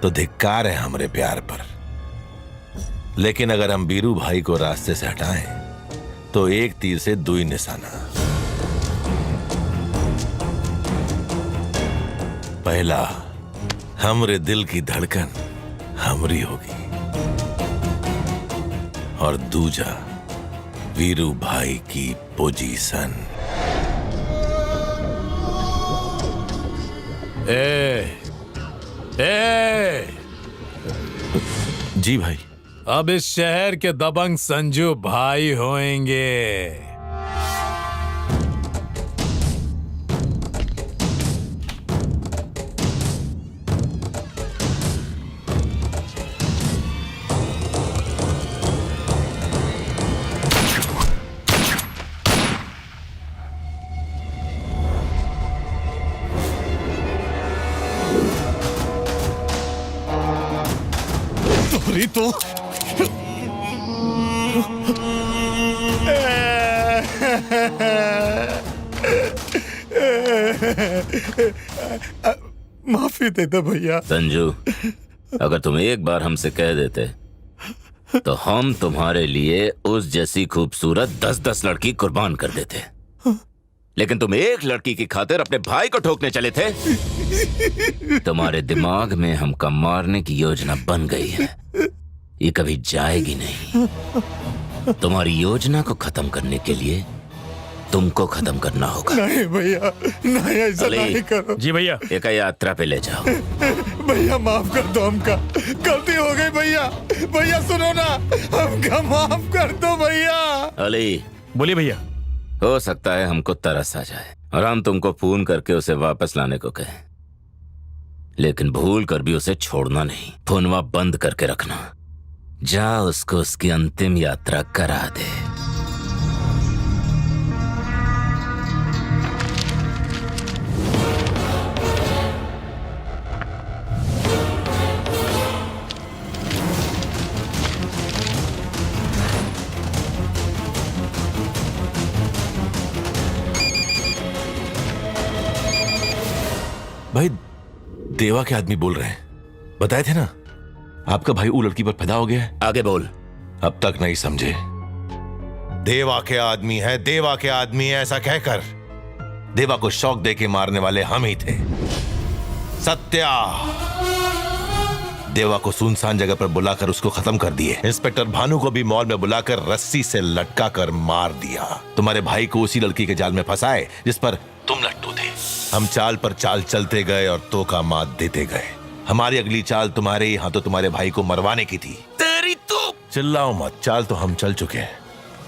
तो धिक्कार है हमारे प्यार पर। लेकिन अगर हम वीरू भाई को रास्ते से हटाएं तो एक तीर से 2 निशाना। पहला हमरे दिल की धड़कन हमरी होगी और दूजा वीरू भाई की पोजीशन। जी भाई। अब इस शहर के दबंग संजू भाई होंगे। तो माफी दे दो भैया। संजू, अगर तुम एक बार हमसे कह देते तो हम तुम्हारे लिए उस जैसी खूबसूरत 10-10 लड़की कुर्बान कर देते, लेकिन तुम एक लड़की की खातिर अपने भाई को ठोकने चले थे। तुम्हारे दिमाग में हमको मारने की योजना बन गई है, ये कभी जाएगी नहीं। तुम्हारी योजना को खत्म करने के लिए तुमको खत्म करना होगा। नहीं भैया, नहीं ऐसा नहीं करो। जी भैया। एक यात्रा पे ले जाओ। भैया माफ कर दो, हमका गलती हो गई भैया। भैया सुनो ना, हमका माफ कर दो भैया। अली, बोलिए भैया। हो सकता है हमको तरस आ जाए और हम तुमको फोन करके उसे वापस लाने को कहें, लेकिन भूल कर भी उसे छोड़ना नहीं। फोनवा बंद करके रखना। जा उसको उसकी अंतिम यात्रा करा दे। भाई, देवा के आदमी बोल रहे हैं। बताए थे ना आपका भाई वो लड़की पर पैदा हो गया है। आगे बोल। अब तक नहीं समझे। देवा के आदमी है, देवा के आदमी है ऐसा कहकर देवा को शौक दे के मारने वाले हम ही थे। सत्या देवा को सुनसान जगह पर बुलाकर उसको खत्म कर दिए। इंस्पेक्टर भानु को भी मॉल में बुलाकर रस्सी से लटका कर मार दिया। तुम्हारे भाई को उसी लड़की के जाल में फंसाए जिस पर तुम लट्टू थे। हम चाल पर चाल चलते गए और तो का मात देते गए। हमारी अगली चाल तुम्हारे यहाँ तो तुम्हारे भाई को मरवाने की थी। तेरी तो चिल्लाओ मत, चाल तो हम चल चुके हैं।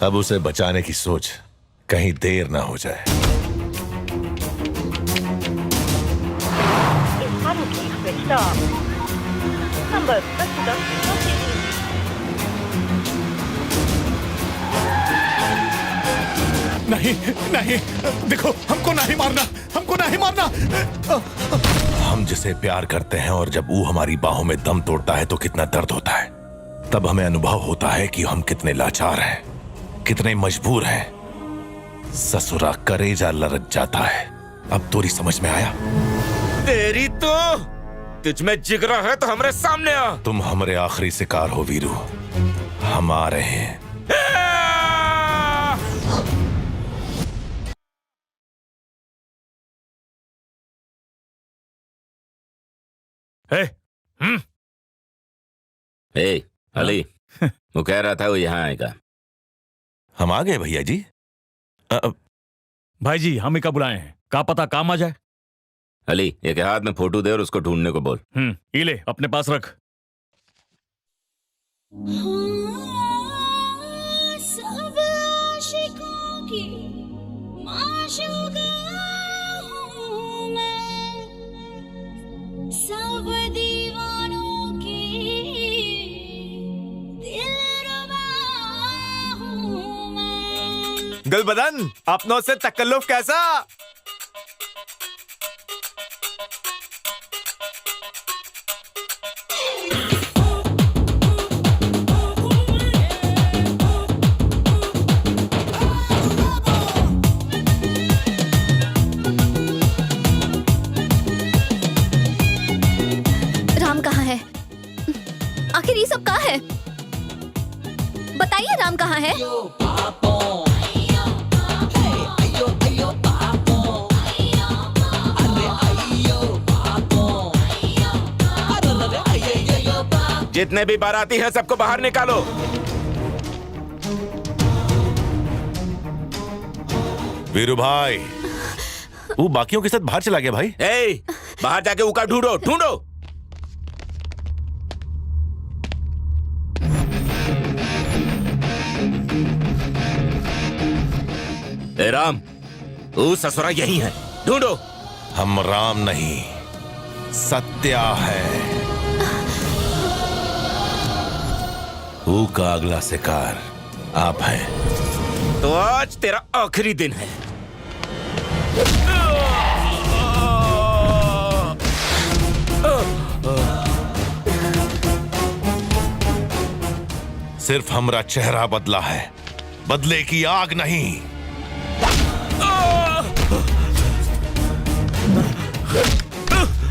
अब उसे बचाने की सोच, कहीं देर ना हो जाए। नहीं नहीं, देखो हमको नहीं मारना, हमको नहीं मारना। हम जिसे प्यार करते हैं और जब वो हमारी बाहों में दम तोड़ता है तो कितना दर्द होता है। तब हमें अनुभव होता है कि हम कितने लाचार हैं, कितने मजबूर हैं। ससुरा करेजा लरच जाता है। अब तोरी समझ में आया? तेरी तो तुझ में जिगरा है तो हमारे सामने आ। तुम हमारे आखिरी शिकार हो वीरू। हम आ रहे हैं। अली, वो कह रहा था वो यहाँ आएगा। हम आ गए भैया जी। भाई जी हम ही का बुलाए हैं, का पता काम आ जाए। अली, एक हाथ में फोटो दे और उसको ढूंढने को बोल। ये ले अपने पास रख। सब आशिकों की माशूका हूँ मैं, सब दीवानों की दिलरुबा हूँ मैं। गुलबदन, अपनों से तकल्लुफ कैसा? राम कहाँ है? आखिर ये सब कहाँ है? बताइए राम कहाँ है? जितने भी बाराती हैं सबको बाहर निकालो। वीरू भाई, वो बाकियों के साथ बाहर चला गया भाई। ए, बाहर जाके उका ढूंढो ढूंढो। ए राम, वो ससुरा यही है, ढूंढो। हम राम नहीं, सत्या है। वो का अगला शिकार आप हैं। तो आज तेरा आखिरी दिन है। सिर्फ हमरा चेहरा बदला है, बदले की आग नहीं।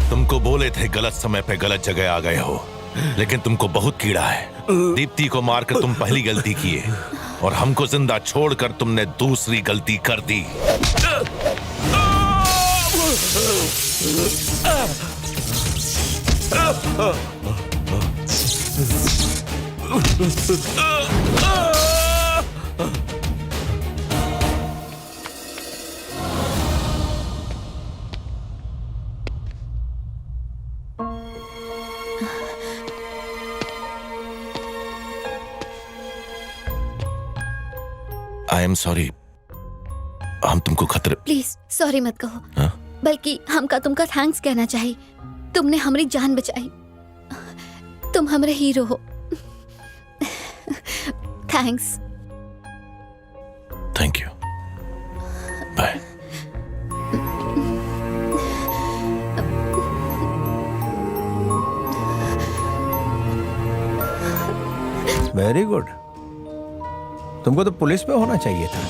तुमको बोले थे गलत समय पे गलत जगह आ गए हो, लेकिन तुमको बहुत कीड़ा है। दीप्ति को मारकर तुम पहली गलती किए और हमको जिंदा छोड़कर तुमने दूसरी गलती कर दी। आई एम सॉरी, हम तुमको खतरे। प्लीज सॉरी मत कहो। हाँ? बल्कि हमका तुमका थैंक्स कहना चाहिए। तुमने हमारी जान बचाई। तुम हमारे हीरो हो। Thanks. Thank you. Bye. Very good. तुमको तो पुलिस में होना चाहिए था।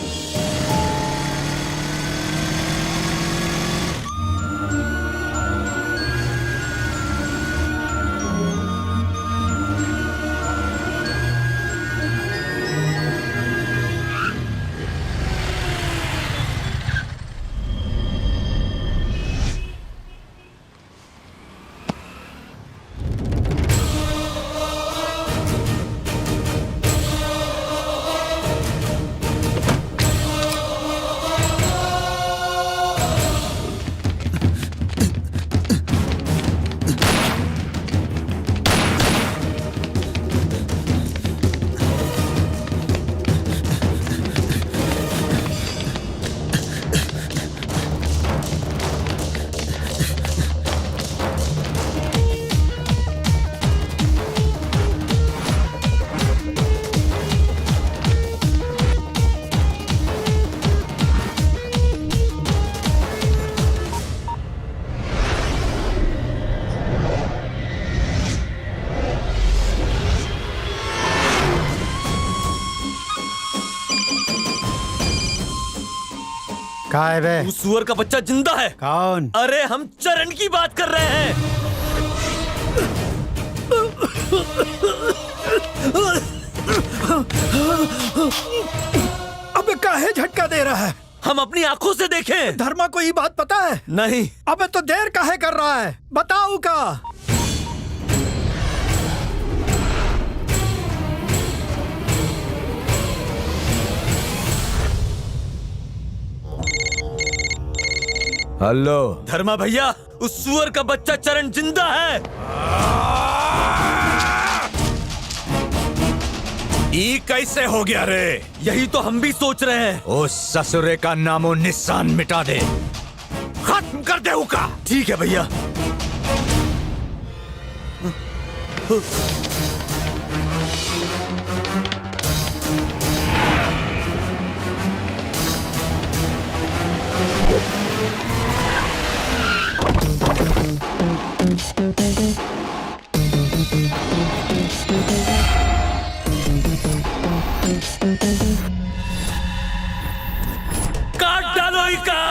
कहाँ है बे? उस सुअर का बच्चा जिंदा है। कौन? अरे हम चरण की बात कर रहे हैं। अबे काहे झटका दे रहा है? हम अपनी आंखों से देखें। धर्मा को ये बात पता है? नहीं। अबे तो देर काहे कर रहा है? बताओ का। हेलो धर्मा भैया, उस सुअर का बच्चा चरण जिंदा है। ये कैसे हो गया रे? यही तो हम भी सोच रहे हैं। उस ससुरे का नामो निशान मिटा दे, खत्म कर दे उका। ठीक है भैया। काट डालो इका।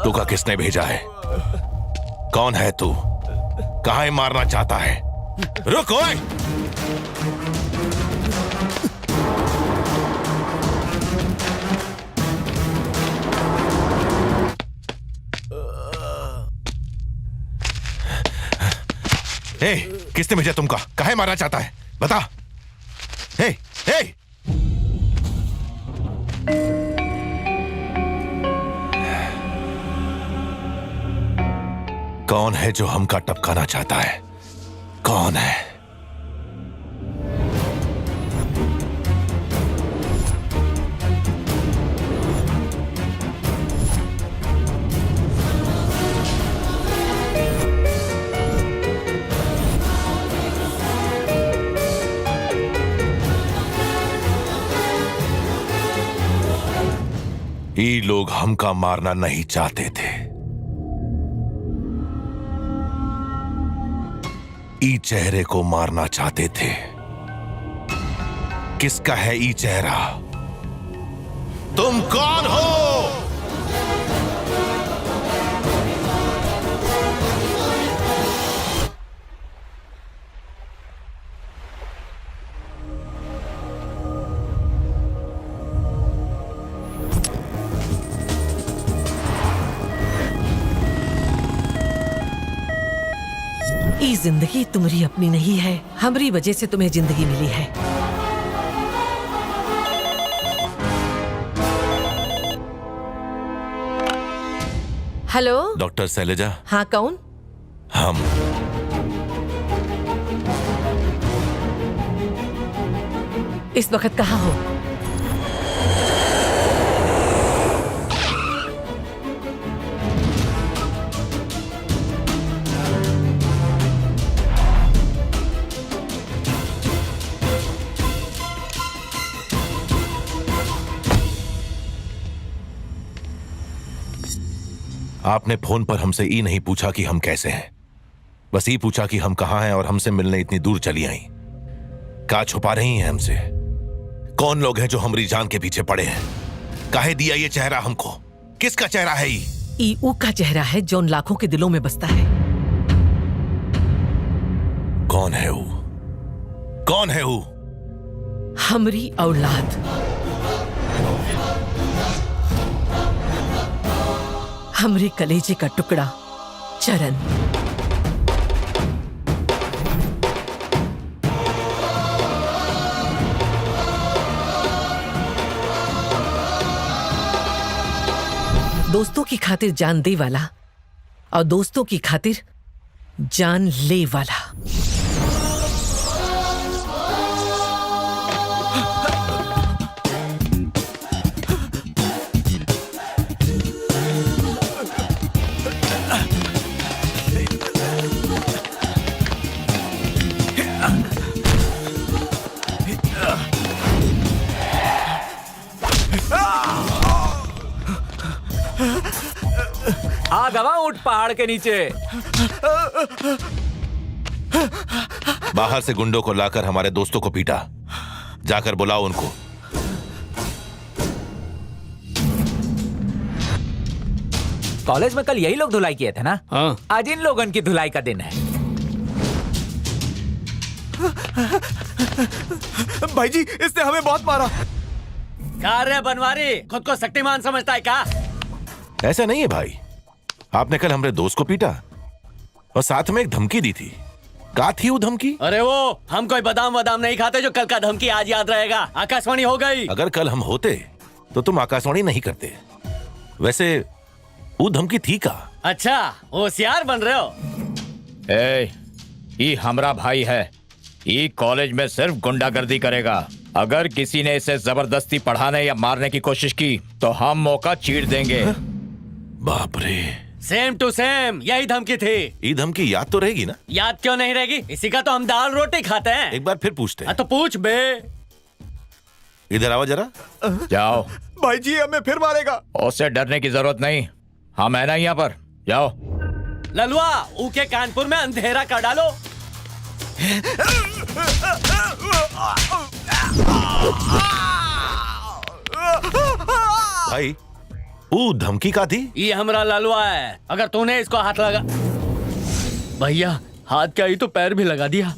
तुका किसने भेजा है? कौन है तू? कहां मारना चाहता है? रुक ओए! ए, किसने भेजा तुमका? काहे मारना चाहता है? बता। ए, ए! कौन है जो हमका टपकाना चाहता है? कौन है? ये लोग हमका मारना नहीं चाहते थे। ई चेहरे को मारना चाहते थे। किसका है ई चेहरा? तुम कौन हो? ई जिंदगी तुम्हारी अपनी नहीं है, हमारी वजह से तुम्हें जिंदगी मिली है। Hello doctor Shailaja. हाँ कौन? हम इस वक्त कहाँ हो? आपने फोन पर हमसे ये नहीं पूछा कि हम कैसे हैं, बस ये पूछा कि हम कहां हैं और हमसे मिलने इतनी दूर चली आई। क्या छुपा रही हैं हमसे? कौन लोग हैं जो हमारी जान के पीछे पड़े हैं? काहे दिया ये चेहरा हमको? किसका चेहरा है ये? ई ऊ का चेहरा है जो उन लाखों के दिलों में बसता है। कौन है वो? कौन है वो? हमारी औलाद, हमरे कलेजे का टुकड़ा चरण। दोस्तों की खातिर जान दे वाला और दोस्तों की खातिर जान ले वाला। आ गवा उठ पहाड़ के नीचे। बाहर से गुंडों को लाकर हमारे दोस्तों को पीटा। जाकर बुलाओ उनको। कॉलेज में कल यही लोग धुलाई किए थे ना? हाँ। आज इन लोगों की धुलाई का दिन है। भाई जी, इसने हमें बहुत मारा। क्या रे बनवारी, खुद को शक्तिमान समझता है क्या? ऐसा नहीं है भाई, आपने कल हमारे दोस्त को पीटा और साथ में एक धमकी दी थी। क्या थी वो धमकी? अरे वो, हम कोई बादाम वादाम नहीं खाते जो कल का धमकी आज याद रहेगा। आकाशवाणी हो गई। अगर कल हम होते तो तुम आकाशवाणी नहीं करते। वैसे वो धमकी थी का? अच्छा, होशियार बन रहे हो। ये हमरा भाई है। ये कॉलेज में सिर्फ गुंडागर्दी करेगा। अगर किसी ने इसे जबरदस्ती पढ़ाने या मारने की कोशिश की तो हम मौका चीर देंगे। बाप रे, सेम टू सेम यही धमकी थी। ये धमकी याद तो रहेगी ना? याद क्यों नहीं रहेगी? इसी का तो हम दाल रोटी खाते हैं। एक बार फिर पूछते हैं। तो पूछ बे। इधर आओ जरा। जाओ। भाई जी हमें फिर मारेगा। उससे डरने की जरूरत नहीं, हम है ना यहाँ पर। जाओ। ललुआ, ऊके कानपुर में अंधेरा कर डालो। भाई वो धमकी का थी? ये हमरा लालवा है, अगर तूने इसको हाथ लगा। भैया हाथ क्या ही तो पैर भी लगा दिया।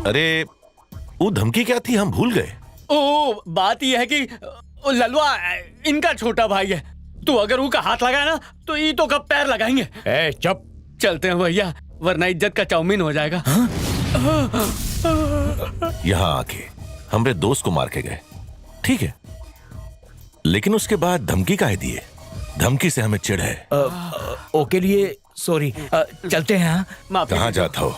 अरे वो धमकी क्या थी, हम भूल गए। ओ बात यह है कि ललवा इनका छोटा भाई है, तू अगर उनका हाथ लगाए ना तो ये तो कब पैर लगाएंगे। ए चुप, चलते हैं भैया, वरना इज्जत का चाउमीन हो जाएगा। यहाँ आके हमरे दोस्त को मार के गए, ठीक है, लेकिन उसके बाद धमकी काहे दिए? धमकी से हमें चिढ़ है। ओके लिए सॉरी, चलते हैं। हाँ? कहाँ जाता हो?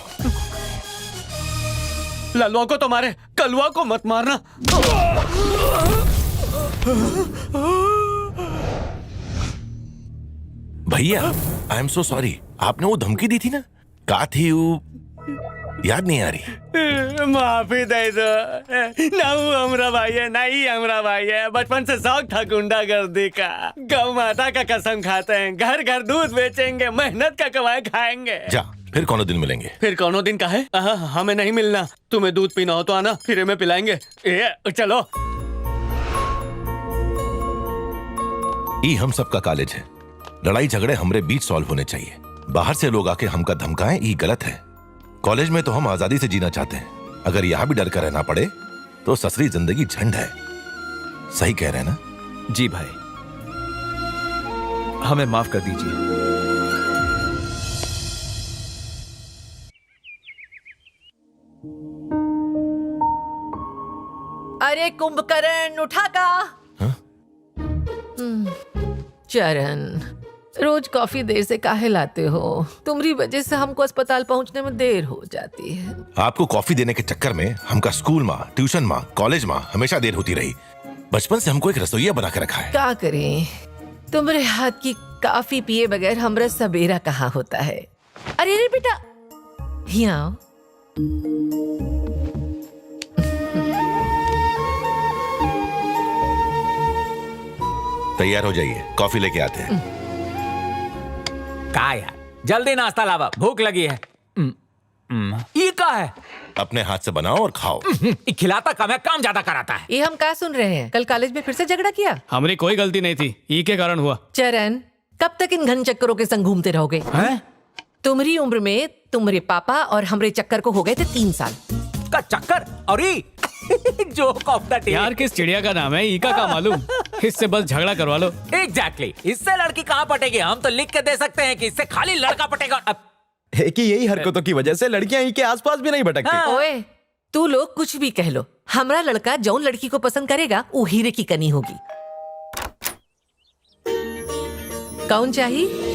ललवा को तो मारे, कलवा को मत मारना। भैया आई एम सो सॉरी, आपने वो धमकी दी थी ना, का थी वो याद नहीं आ रही। माफी दे दो ना, वो हमरा भाई है, नहीं हमरा भाई है। बचपन से शौक था गुंडागर्दी का। गौ माता का कसम खाते हैं, घर घर दूध बेचेंगे, मेहनत का कमाई खाएंगे। जा फिर कौनो दिन मिलेंगे। फिर कौनो दिन का है? हमें नहीं मिलना। तुम्हें दूध पीना हो तो आना, फिर हमें पिलाएंगे। चलो। ये हम सबका कॉलेज है, लड़ाई झगड़े हमरे बीच सॉल्व होने चाहिए। बाहर से लोग आके हमका धमकाएं, ये गलत है। कॉलेज में तो हम आजादी से जीना चाहते हैं, अगर यहाँ भी डर कर रहना पड़े तो ससरी जिंदगी झंड है। सही कह रहे हैं ना? जी भाई, हमें माफ कर दीजिए। अरे कुंभकर्ण उठा का। चरण, रोज कॉफी देर से काहे लाते हो? तुम्हारी वजह से हमको अस्पताल पहुंचने में देर हो जाती है। आपको कॉफी देने के चक्कर में हमका स्कूल में, ट्यूशन में, कॉलेज में हमेशा देर होती रही। बचपन से हमको एक रसोइया बना के रखा है। क्या करें, तुम्हारे हाथ की काफी पिए बगैर हमरा सबेरा कहाँ होता है। अरे अरे बेटा, यहाँ आओ। तैयार हो जाइए, कॉफी लेके आते हैं। का यार, जल्दी नाश्ता लावा, भूख लगी है। ये का है? अपने हाथ से बनाओ और खाओ। खिलाता कम है, काम ज्यादा कराता है। ये हम क्या सुन रहे हैं? कल कॉलेज में फिर से झगड़ा किया? हमारी कोई गलती नहीं थी, ई के कारण हुआ। चरण, कब तक इन घन चक्करों के संग घूमते रहोगे? तुम्हारी उम्र में तुम्हारे पापा और हमरे चक्कर को हो गए थे 3 साल का चक्कर। और जो कॉफ्ता यार किस चिड़िया का नाम है, ई का मालूम? इससे बस झगड़ा करवा लो। एग्जैक्टली, इससे लड़की कहाँ पटेगी? हम तो लिख के दे सकते हैं कि इससे खाली लड़का पटेगा। है कि यही हरकतों की वजह से लड़कियां ही के आसपास भी नहीं भटकती। ओए, तू लोग कुछ भी कह लो, हमारा लड़का जौन लड़की को पसंद करेगा वो हीरे की कनी होगी। कौन चाहिए?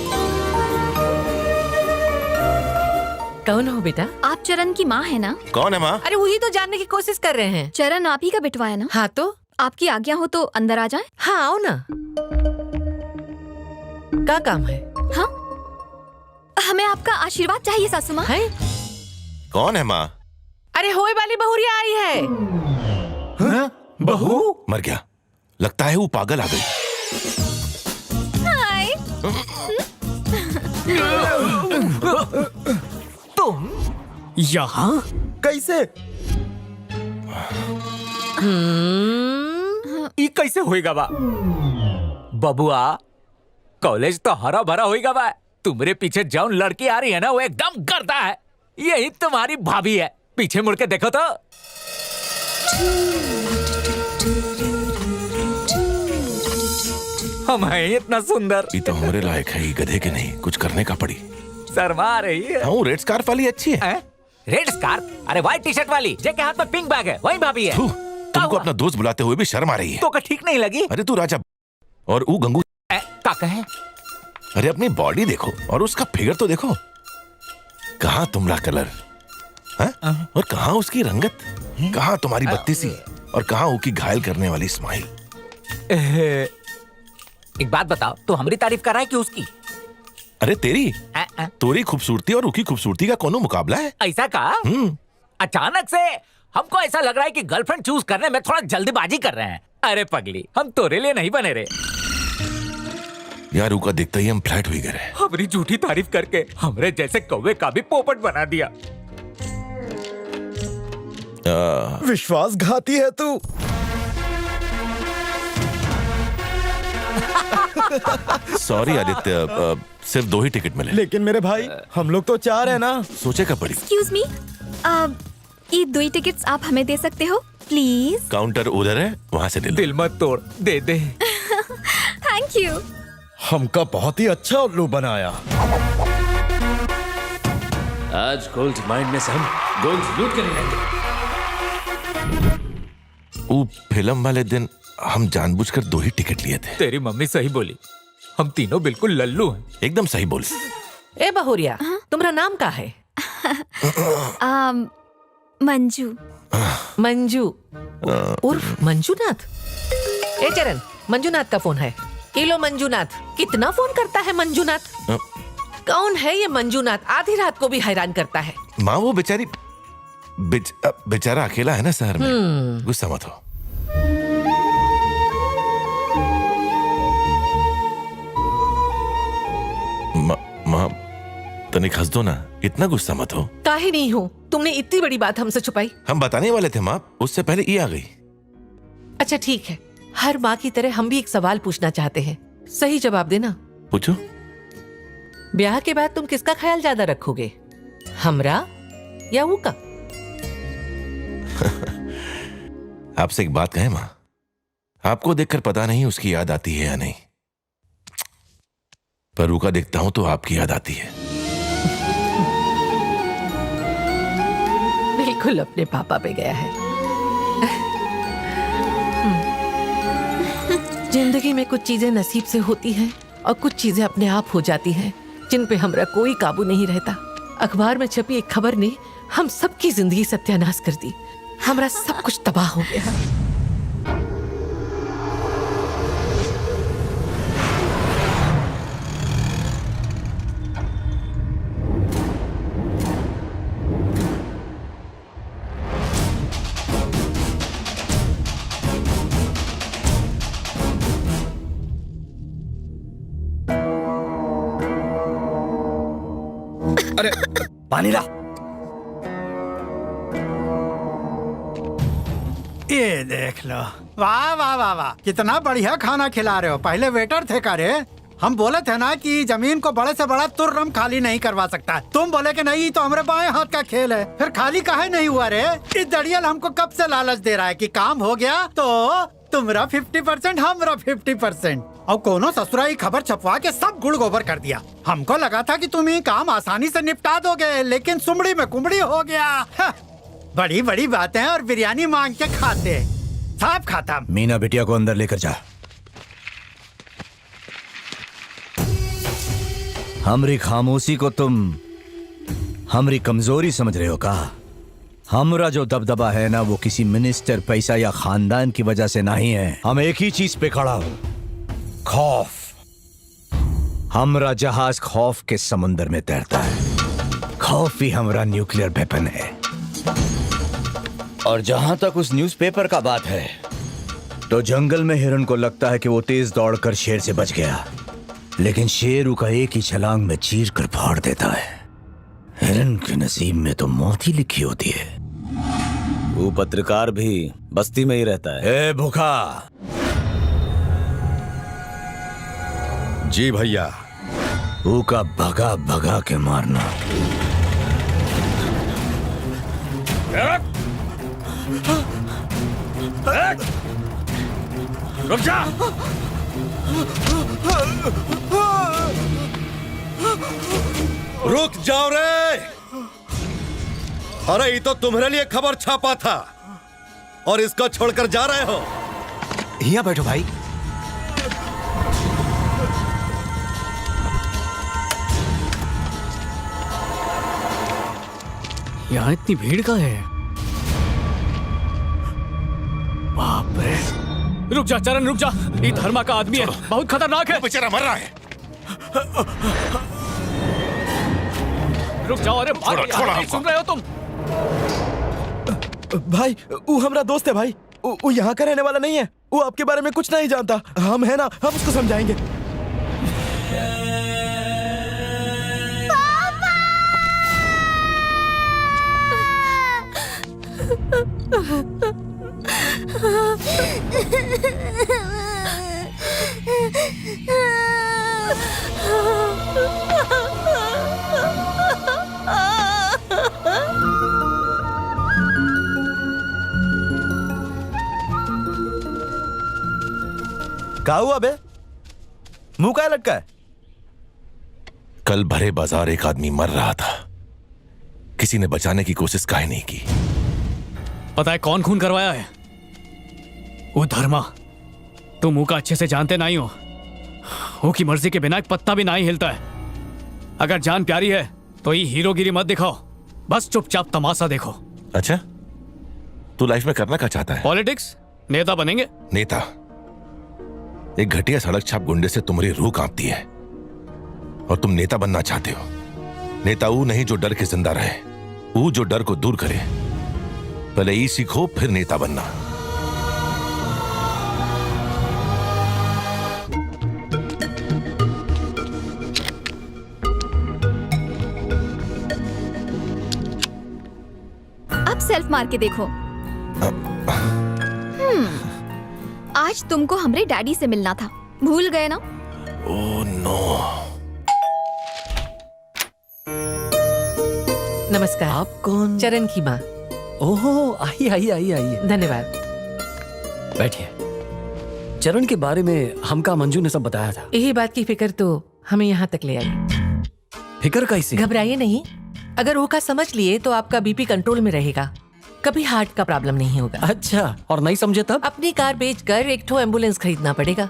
कौन हो बेटा? आप चरण की माँ है ना? कौन है माँ? अरे वही तो जानने की कोशिश कर रहे हैं। चरण आप ही का बिटवा है ना? हाँ तो आपकी आज्ञा हो तो अंदर आ जाएं? हाँ आओ ना। क्या काम है? हाँ, हमें आपका आशीर्वाद चाहिए सासू माँ। है? कौन है माँ? अरे होए वाली बहुरिया आई है। हाँ? बहू? मर गया, लगता है वो पागल आ गई। हाय। तुम यहाँ कैसे? ये कैसे होएगा बा? बबुआ, कॉलेज तो हरा भरा होएगा बा। तुम्हारे पीछे जौन लड़की आ रही है ना, वो एकदम गर्दा है। यही तुम्हारी भाभी है। पीछे मुड़ के देखो तो। हम हैं इतना सुंदर। ये तो हमारे लायक है, ये गधे के नहीं, कुछ करने का पड़ी। शर्मा रही है। हाँ, रेड स्कार्फ वाली अच्छी है। Red scarf? अरे व्हाइट टी शर्ट वाली, जेके हाथ में पिंक बैग है, वही भाभी है। तुमको अपना दोस्त बुलाते हुए भी शर्म आ रही है। तो का ठीक नहीं लगी? अरे तू राजा और वो गंगू का कहे? अरे अपनी बॉडी देखो और उसका फिगर तो देखो। कहाँ तुम्हारा कलर और कहाँ उसकी रंगत, कहाँ तुम्हारी बत्तीसी और कहाँ उसकी घायल करने वाली स्माइल। एक बात बताओ, तो हमारी तारीफ कर रहा है कि उसकी? अरे तेरी। तोरी खूबसूरती और उकी खूबसूरती का कोनो मुकाबला है? ऐसा कहा? अचानक से हमको ऐसा लग रहा है कि गर्लफ्रेंड चूज करने में थोड़ा जल्दबाजी कर रहे हैं। अरे पगली, हम तोरे लिए नहीं बने रे। यार उका देखते ही हम फ्लैट हुई गए। हमारी झूठी तारीफ करके हमरे जैसे कौवे का भी पोपट बना दिया। विश्वासघाती है तू। सॉरी आदित्य, सिर्फ 2 ही टिकट मिले। लेकिन मेरे भाई, हम लोग तो 4 है ना। सोचे कब पड़ी? एक्सक्यूज मी, ये 2 टिकट्स आप हमें दे सकते हो प्लीज? काउंटर उधर है, वहां से ले लो। दिल मत तोड़, दे दे। Thank you. हमका बहुत ही अच्छा उल्लू बनाया। आज गोल्ड माइंड में से हम गोल्ड लूट कर लेंगे। वो फिल्म वाले दिन हम जानबूझकर 2 ही टिकट लिए थे। तेरी मम्मी सही बोली, हम तीनों बिल्कुल लल्लू हैं। एकदम सही बोल। ए बहुरिया, तुम्हारा नाम क्या है? मंजू। मंजू उर्फ मंजूनाथ। ए चरण, मंजूनाथ का फोन है। किलो मंजूनाथ, कितना फोन करता है मंजूनाथ? कौन है ये मंजूनाथ? आधी रात को भी हैरान करता है। माँ वो बेचारी बेचारा अकेला है ना शहर में। गुस्सा मत हो। माँ तनिक हंस दो ना, इतना गुस्सा मत हो। काहे नहीं हो? तुमने इतनी बड़ी बात हमसे छुपाई। हम बताने वाले थे माँ, उससे पहले ये आ गई। अच्छा ठीक है, हर माँ की तरह हम भी एक सवाल पूछना चाहते हैं, सही जवाब देना। पूछो। ब्याह के बाद तुम किसका ख्याल ज्यादा रखोगे, हमरा या वो का? आपसे एक बात कहें माँ, आपको देखकर पता नहीं उसकी याद आती है या नहीं, पर रूका देखता हूं तो आपकी याद आती है। बिल्कुल अपने पापा पे गया है। जिंदगी में कुछ चीजें नसीब से होती हैं और कुछ चीजें अपने आप हो जाती हैं, जिन पे हमरा कोई काबू नहीं रहता। अखबार में छपी एक खबर ने हम सबकी जिंदगी सत्यानाश कर दी। हमरा सब कुछ तबाह हो गया। अरे पानी ला। ये देख लो, वाह वाह वाह वाह, कितना बढ़िया खाना खिला रहे हो। पहले वेटर थे का रे? हम बोले थे ना कि जमीन को बड़े से बड़ा तुर्रम खाली नहीं करवा सकता। तुम बोले कि नहीं, तो हमारे बाएं हाथ का खेल है। फिर खाली काहे नहीं हुआ रे? इस दड़ियल हमको कब से लालच दे रहा है कि काम हो गया तो तुम्हारा 50%, हमारा 50%। और कोनो ससुराई खबर छपवा के सब गुड़ गोबर कर दिया। हमको लगा था कि तुम ये काम आसानी से निपटा दोगे, लेकिन सुमड़ी में कुमड़ी हो गया। बड़ी बड़ी बातें और बिरयानी मांग के खाते, साफ खाता। मीना बिटिया को अंदर लेकर जा। हमरी खामोशी को तुम हमरी कमजोरी समझ रहे हो का? हमरा जो दबदबा है ना, वो किसी मिनिस्टर, पैसा या खानदान की वजह से नहीं है। हम एक ही चीज पे खड़ा हूं, खौफ। हमरा जहाज खौफ के समुंदर में तैरता है। खौफ ही हमरा न्यूक्लियर वेपन है। और जहां तक उस न्यूज़पेपर का बात है, तो जंगल में हिरन को लगता है कि वो तेज दौड़कर शेर से बच गया, लेकिन शेर का एक ही छलांग में चीर कर फाड़ देता है। हिरन के नसीब में तो मौत ही लिखी होती है। वो पत्रकार भी बस्ती में ही रहता है। ए भूखा। जी भैया। वो का भगा भगा के मारना। रुक जा। रुक जाओ रे। अरे ये तो तुम्हारे लिए खबर छापा था और इसको छोड़कर जा रहे हो। यहाँ बैठो भाई। यहाँ इतनी भीड़ का है? बाप रे। रुक जा चरण, रुक जा। ये धर्मा का आदमी है, बहुत खतरनाक है। बेचारा मर रहा है। रुक जाओ, अरे मारो यार, नहीं सुन रहे हो तुम? भाई वो हमारा दोस्त है भाई, वो यहाँ का रहने वाला नहीं है, वो आपके बारे में कुछ नहीं जानता। हम है ना, हम उसको समझाएंगे। क्या हुआ बे, मुंह क्या लटका है? कल भरे बाजार एक आदमी मर रहा था, किसी ने बचाने की कोशिश काहे नहीं की। पता है कौन खून करवाया है? वो धर्मा। तुम मुंह का अच्छे से जानते नहीं हो। वो की मर्जी के बिना एक पत्ता भी नहीं हिलता है। अगर जान प्यारी है तो ये हीरोगिरी मत दिखाओ, बस चुपचाप तमाशा देखो। अच्छा, तू लाइफ में करना क्या चाहता है? पॉलिटिक्स, नेता बनेंगे। नेता? एक घटिया सड़क छाप गुंडे से तुम्हारी रूह कांपती है और तुम नेता बनना चाहते हो। नेता वो नहीं जो डर के जिंदा रहे, वो जो डर को दूर करे। पहले ये सीखो, फिर नेता बनना। अब सेल्फ मार के देखो। आज तुमको हमरे डैडी से मिलना था, भूल गए ना? Oh no. नमस्कार। आप कौन? चरण की माँ। ओहो, आइए आइए आइए आइए। धन्यवाद। बैठिए। चरण के बारे में हमका मंजू ने सब बताया था। यही बात की फिक्र तो हमें यहाँ तक ले आई। फिक्र कैसे? घबराइए नहीं, अगर वो का समझ लिए तो आपका बीपी कंट्रोल में रहेगा, कभी हार्ट का प्रॉब्लम नहीं होगा। अच्छा, और नहीं समझे तब? अपनी कार बेचकर एक ठो एम्बुलेंस खरीदना पड़ेगा।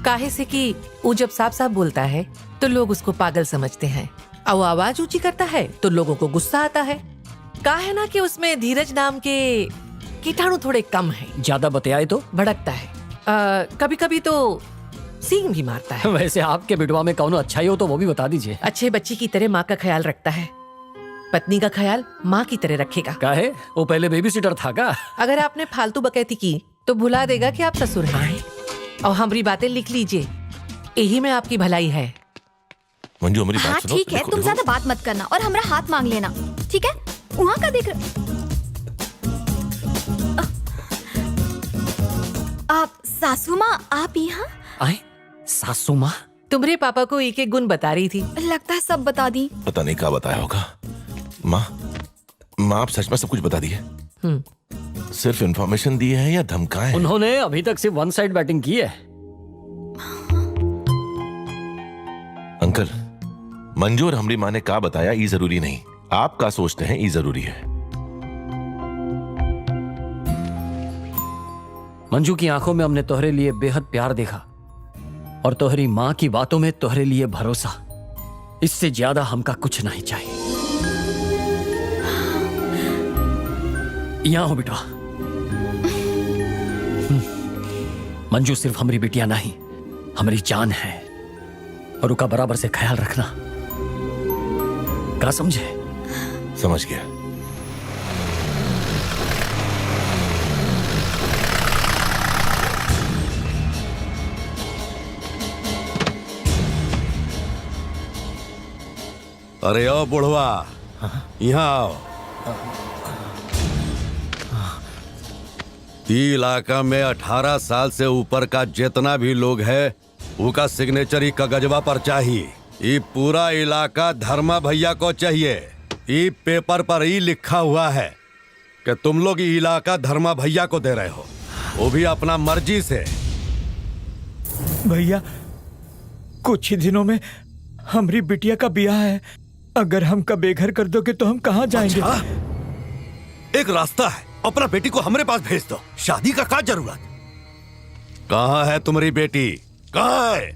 काहे से कि वो जब साफ साफ बोलता है तो लोग उसको पागल समझते हैं, और वो आवाज ऊंची करता है तो लोगों को गुस्सा आता है। कहा है ना कि उसमें धीरज नाम के कीटाणु थोड़े कम है। ज्यादा बतियाए तो भड़कता है, कभी कभी तो सींग भी मारता है। वैसे आपके बिटवा में कौन अच्छाई हो तो वो भी बता दीजिए। अच्छे बच्ची की तरह माँ का ख्याल रखता है, पत्नी का ख्याल माँ की तरह रखेगा। क्या है, वो पहले बेबी सिटर था का? अगर आपने फालतू बकैती की तो भुला देगा कि आप ससुर हैं। और हमारी बातें लिख लीजिए, यही में आपकी भलाई है। मंजू मेरी हाँ बात सुनो। ठीक है, तुम ज्यादा बात मत करना और हमारा हाथ मांग लेना, ठीक है? वहाँ का देख आप सासू माँ, आप यहाँ? आए सासू माँ? तुम्हारे पापा को एक एक गुण बता रही थी। लगता है सब बता दी। पता नहीं क्या बताया होगा। माँ, आप सच में सब कुछ बता दिए? सिर्फ इंफॉर्मेशन दी है या धमकाए? उन्होंने अभी तक सिर्फ वन साइड बैटिंग की है। अंकल, मंजू और हमरी माँ ने क्या बताया ये जरूरी नहीं, आप क्या सोचते हैं ये जरूरी है। मंजू की आंखों में हमने तोहरे लिए बेहद प्यार देखा और तोहरी माँ की बातों में तोहरे लिए भरोसा। इससे ज्यादा हमका कुछ नहीं चाहिए। यहाँ हो बेटा। मंजू सिर्फ हमारी बिटिया नहीं, हमारी जान है और उसका बराबर से ख्याल रखना। क्या समझे? समझ गया। अरे ओ बुढ़वा, यहाँ आओ। ई इलाका में 18 साल से ऊपर का जितना भी लोग है उसका सिग्नेचर ही कागजवा पर चाहिए। ये पूरा इलाका धर्मा भैया को चाहिए। ये पेपर पर ही लिखा हुआ है कि तुम लोग ये इलाका धर्मा भैया को दे रहे हो, वो भी अपना मर्जी से। भैया, कुछ ही दिनों में हमारी बिटिया का ब्याह है, अगर हमका बेघर कर दोगे तो हम कहाँ जाएंगे? अच्छा? एक रास्ता है, अपना बेटी को हमारे पास भेज दो, शादी का क्या जरूरत? कहाँ है तुम्हारी बेटी? कहाँ है?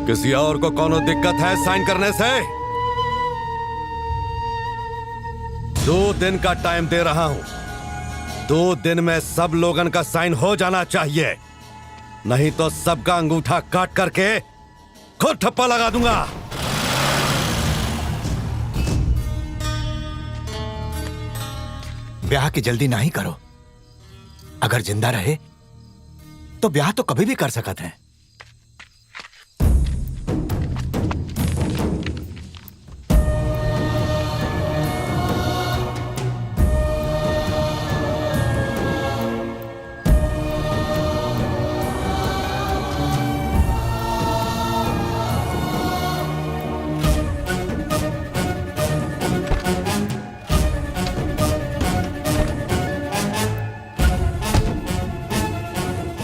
किसी और को कोनो दिक्कत है साइन करने से? 2 दिन का टाइम दे रहा हूं, 2 दिन में सब लोगन का साइन हो जाना चाहिए, नहीं तो सबका अंगूठा काट करके खुद ठप्पा लगा दूंगा। ब्याह की जल्दी ना ही करो। अगर जिंदा रहे तो ब्याह तो कभी भी कर सकते हैं।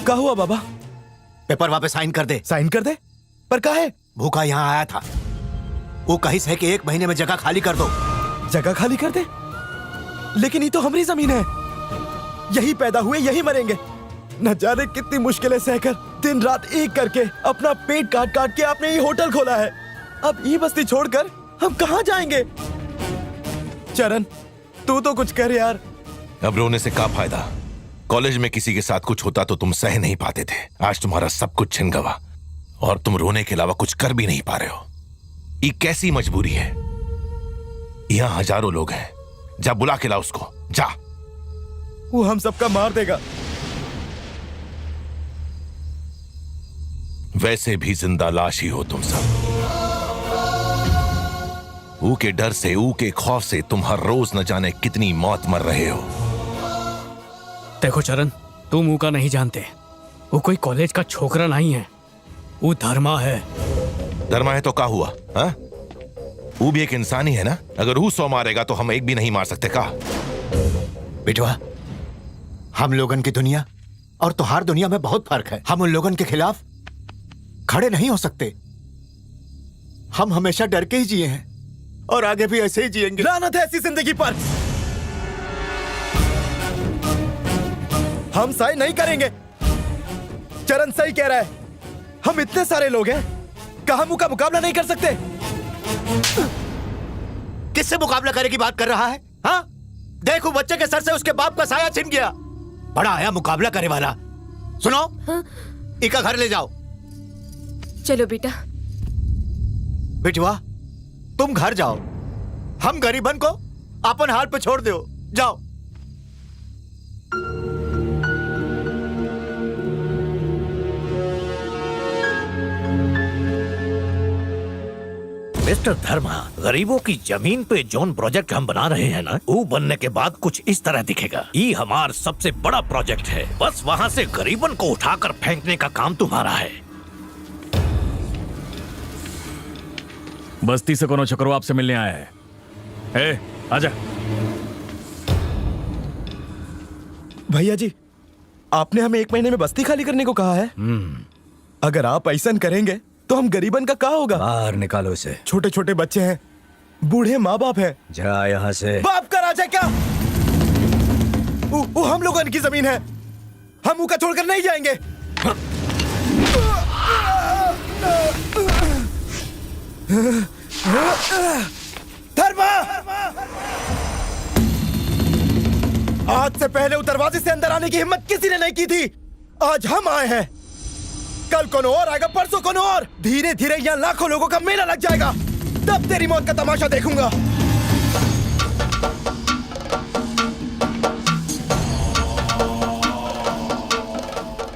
क्या हुआ बाबा? पेपर वापस साइन कर दे। साइन कर दे? पर क्या है? भूखा यहाँ आया था, वो कहीं से कि 1 महीने में जगह खाली कर दो। जगह खाली कर दे? लेकिन ये तो हमारी जमीन है, यही पैदा हुए यही मरेंगे। न जाने कितनी मुश्किलें सहकर दिन रात एक करके अपना पेट काट काट के आपने ये होटल खोला है। अब ये बस्ती छोड़कर हम कहाँ जाएंगे? चरण, तू तो कुछ कर यार। अब रोने से क्या फायदा? कॉलेज में किसी के साथ कुछ होता तो तुम सह नहीं पाते थे। आज तुम्हारा सब कुछ छिन गवा और तुम रोने के अलावा कुछ कर भी नहीं पा रहे हो। ये कैसी मजबूरी है? यहाँ हजारों लोग हैं, जा बुला के ला उसको, जा। वो हम सबका मार देगा। वैसे भी जिंदा लाश ही हो तुम सब। ऊ के डर से, ऊ के खौफ से तुम हर रोज न जाने कितनी मौत मर रहे हो। देखो चरण, तुम ऊ का नहीं जानते। वो कोई कॉलेज का छोकरा नहीं है, वो धर्मा है। धर्मा है तो क्या हुआ? हाँ? वो भी एक इंसान ही है ना। अगर वो 100 मारेगा तो हम एक भी नहीं मार सकते का? बेटवा, हम लोगन की दुनिया और तुहार दुनिया में बहुत फर्क है। हम उन लोगन के खिलाफ खड़े नहीं हो सकते। हम हमेशा डर के ही जिए हैं और आगे भी ऐसे ही जिएंगे। लानत है ऐसी जिंदगी पर। हम साइन नहीं करेंगे। चरण सही कह रहा है, हम इतने सारे लोग हैं, क्या हम उनका मुकाबला नहीं कर सकते? किससे मुकाबला करने की बात कर रहा है? हाँ? देखो, बच्चे के सर से उसके बाप का साया छिन गया। बड़ा आया मुकाबला करे वाला। सुनो, हाँ? इका घर ले जाओ। चलो बेटा। बिटवा, तुम घर जाओ, हम गरीबन को अपन हाल पे छोड़ दो। जाओ। मिस्टर धर्मा, गरीबों की जमीन पे जोन प्रोजेक्ट हम बना रहे हैं ना, वो बनने के बाद कुछ इस तरह दिखेगा। ये हमार सबसे बड़ा प्रोजेक्ट है। बस वहाँ से गरीबन को उठाकर फेंकने का काम तुम्हारा है। बस्ती से कोनो छोकरो आपसे मिलने आया है। ए, आजा। भैया जी, आपने हमें 1 महीने में बस्ती खाली करने को कहा है। अगर आप ऐसा करेंगे तो हम गरीबन का क्या होगा? बाहर निकालो इसे। छोटे छोटे बच्चे हैं, बूढ़े माँ बाप हैं। जा यहाँ से। बाप का राज है क्या? वो हम लोगों की जमीन है, हम उनका छोड़कर नहीं जाएंगे। धर्मा, आज से पहले उस दरवाजे से अंदर आने की हिम्मत किसी ने नहीं की थी। आज हम आए हैं, कल कौन और आएगा, परसों कौन और। धीरे धीरे यहाँ लाखों लोगों का मेला लग जाएगा, तब तेरी मौत का तमाशा देखूंगा।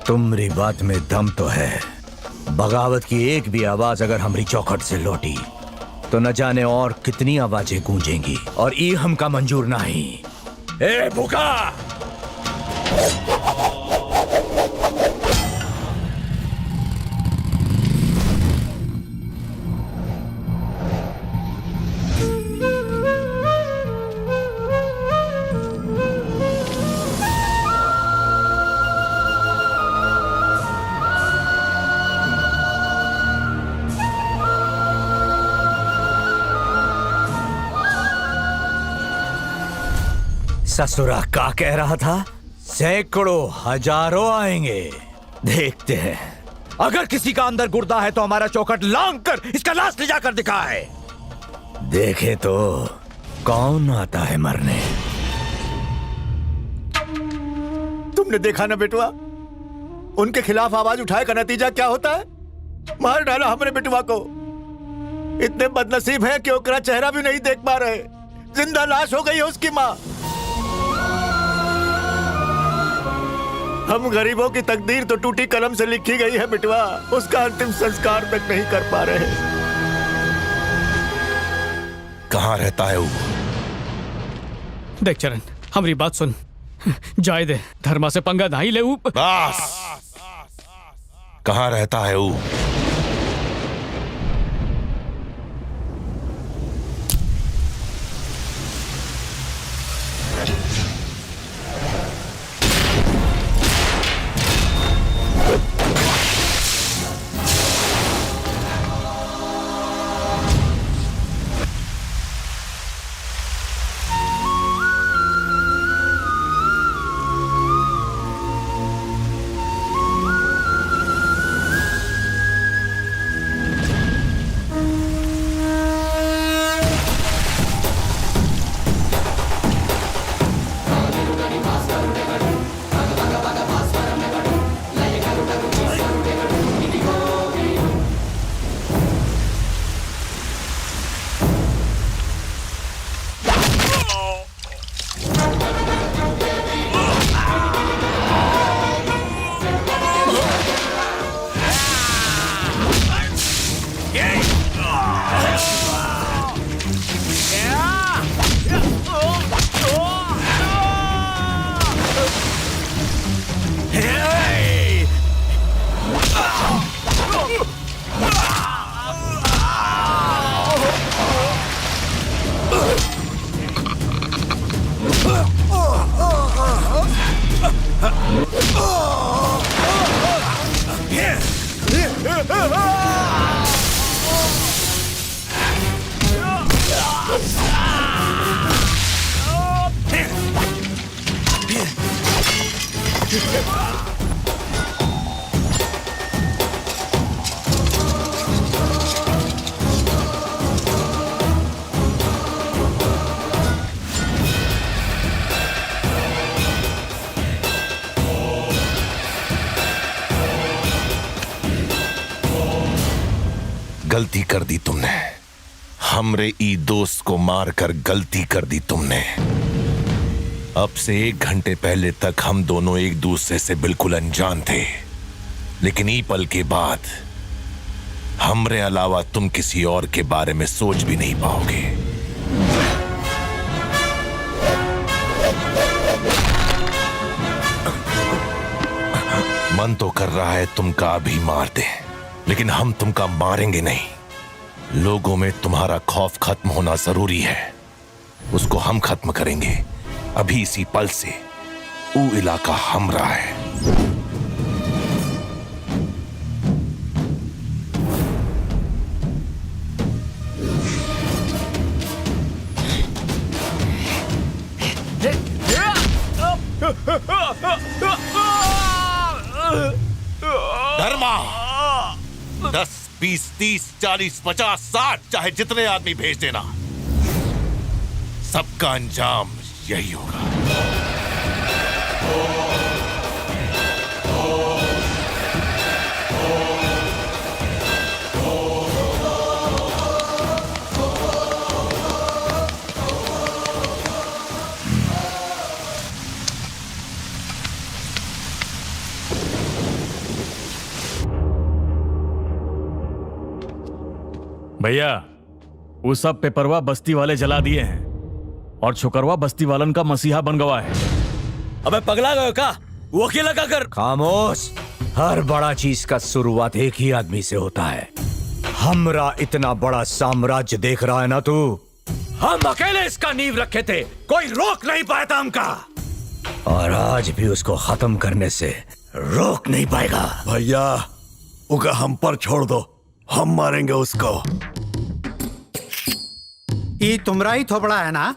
तुम्हारी बात में दम तो है। बगावत की एक भी आवाज अगर हमारी चौखट से लौटी तो न जाने और कितनी आवाजें गूंजेंगी, और ये हमका मंजूर नहीं। ए भूखा, ससुरा का कह रहा था? सैकड़ों हजारों आएंगे, देखते हैं। अगर किसी का अंदर गुर्दा है तो हमारा चौखट लांग कर इसका लाश ले जाकर दिखाए, देखे तो कौन आता है मरने। तुमने देखा ना बेटवा, उनके खिलाफ आवाज उठाए का नतीजा क्या होता है? मार डाला हमने बेटवा को। इतने बदनसीब है कि ओकरा चेहरा भी नहीं देख पा रहे। जिंदा लाश हो गई है उसकी माँ। हम गरीबों की तकदीर तो टूटी कलम से लिखी गई है मिटवा, उसका अंतिम संस्कार तक नहीं कर पा रहे। कहाँ रहता है वो? देख चरण, हमारी बात सुन, जाए दे, धर्मा से पंगा नहीं ले। बस, कहाँ रहता है वो? गलती कर दी तुमने, हमरे ई दोस्त को मारकर गलती कर दी तुमने। अब से 1 घंटे पहले तक हम दोनों एक दूसरे से बिल्कुल अनजान थे, लेकिन ई पल के बाद हमरे अलावा तुम किसी और के बारे में सोच भी नहीं पाओगे। मन तो कर रहा है तुमका अभी मार दे, लेकिन हम तुमका मारेंगे नहीं। लोगों में तुम्हारा खौफ खत्म होना जरूरी है, उसको हम खत्म करेंगे। अभी इसी पल से वो इलाका हमरा है। धर्मा 10, 20, 30, 40, 50, 60 चाहे जितने आदमी भेज देना, सबका अंजाम यही होगा। भैया, वो सब पेपरवा बस्ती वाले जला दिए हैं और छोकरवा बस्ती वालन का मसीहा बन गवा है। अबे पगला गयो का? वो अकेला का कर। खामोश। हर बड़ा चीज का शुरुआत एक ही आदमी से होता है। हमरा इतना बड़ा साम्राज्य देख रहा है ना तू? हम अकेले इसका नींव रखे थे, कोई रोक नहीं पाया था हमका, और आज भी उसको खत्म करने से रोक नहीं पाएगा। भैया, उका हम पर छोड़ दो, हम मारेंगे उसको। ये तुमरा ही थोबड़ा है ना?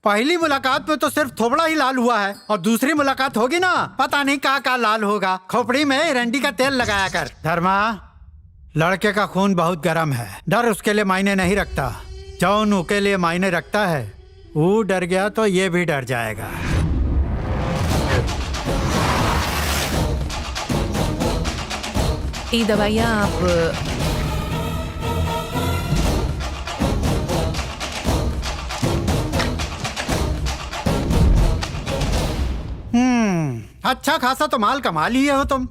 पहली मुलाकात में तो सिर्फ थोबड़ा ही लाल हुआ है, और दूसरी मुलाकात होगी ना, पता नहीं का लाल होगा। खोपड़ी में रंडी का तेल लगाया कर। धर्मा, लड़के का खून बहुत गर्म है, डर उसके लिए मायने नहीं रखता। जौन उसके लिए मायने रखता है, वो डर गया तो ये भी डर जाएगा। ये दवाइयाँ आप अच्छा खासा तो माल कमा लिए हो तुम।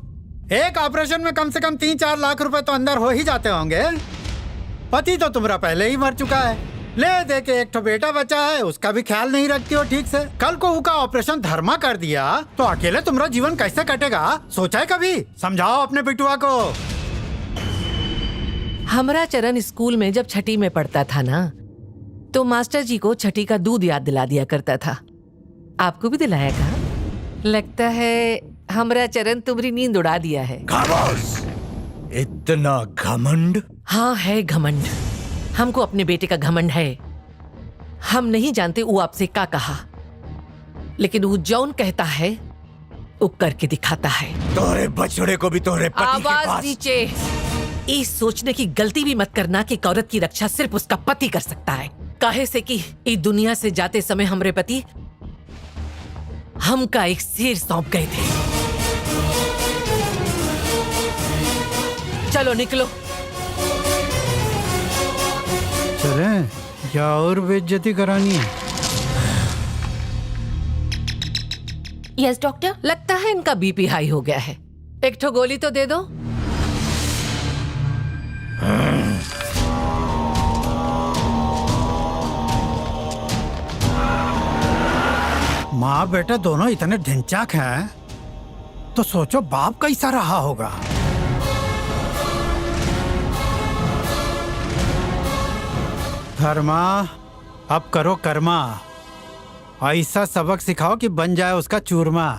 एक ऑपरेशन में कम से कम 3-4 लाख रुपए तो अंदर हो ही जाते होंगे। पति तो तुम्हारा पहले ही मर चुका है, ले दे के एक तो बेटा बचा है, उसका भी ख्याल नहीं रखती हो ठीक से। कल को उसका ऑपरेशन धर्मा कर दिया तो अकेले तुम्हारा जीवन कैसे कटेगा? सोचा है कभी? समझाओ अपने बिटुआ को। हमारा चरण स्कूल में जब छठी में पढ़ता था ना, तो मास्टर जी को छठी का दूध याद दिला दिया करता था। आपको भी दिलाया था? लगता है हमारा चरण तुम्हारी नींद उड़ा दिया है। खामोश! इतना घमंड? हाँ है घमंड। हमको अपने बेटे का घमंड है। हम नहीं जानते वो आपसे क्या कहा, लेकिन वो जौन कहता है वो करके दिखाता है। तोरे बछड़े को भी तोरे पति के आवाज पास। नीचे। इस सोचने की गलती भी मत करना कि एक औरत की रक्षा सिर्फ उसका पति कर सकता है। काहे से कि इस दुनिया से जाते समय हमारे पति हमका एक शेर सौंप गए थे। चलो निकलो। चले या और बेइज्जती करानी है? Yes doctor. लगता है इनका बीपी हाई हो गया है। एक ठो गोली तो दे दो। माँ बेटा दोनों इतने ढिंचाक हैं, तो सोचो बाप कैसा रहा होगा। धर्मा, अब करो कर्मा। ऐसा सबक सिखाओ कि बन जाए उसका चूरमा।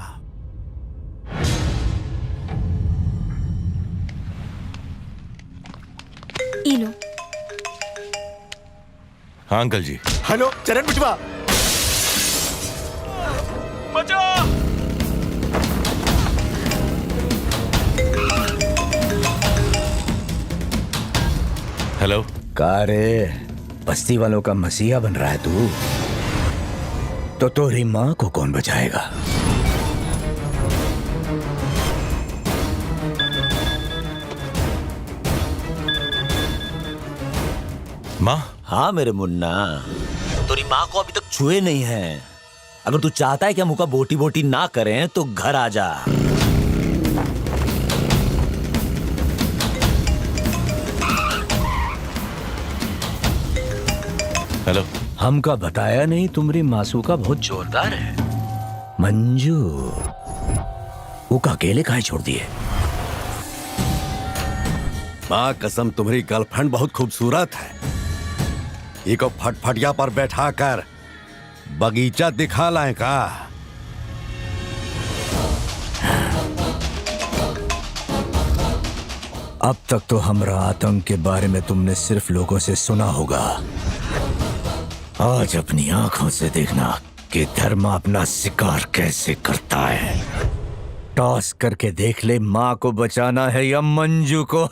लो। हाँ अंकल जी। हेलो चरण बिटवा। बचाओ! हेलो। का रे, बस्ती वालों का मसीहा बन रहा है तू? तो तोरी माँ को कौन बचाएगा? माँ? हाँ मेरे मुन्ना, तोरी माँ को अभी तक छुए नहीं है। अगर तू चाहता है कि हम उनका बोटी बोटी ना करें तो घर आ जा। हेलो। हमका बताया नहीं तुम्हारी मासू का बहुत जोरदार है। मंजू वो का अकेले काहे छोड़ दिए? माँ कसम तुम्हारी गर्लफ्रेंड बहुत खूबसूरत है। इको फटफटिया पर बैठा कर बगीचा दिखा लाए का? अब तक तो हमरा आतंक के बारे में तुमने सिर्फ लोगों से सुना होगा। आज अपनी आंखों से देखना कि धर्मा अपना शिकार कैसे करता है। टॉस करके देख ले, माँ को बचाना है या मंजू को।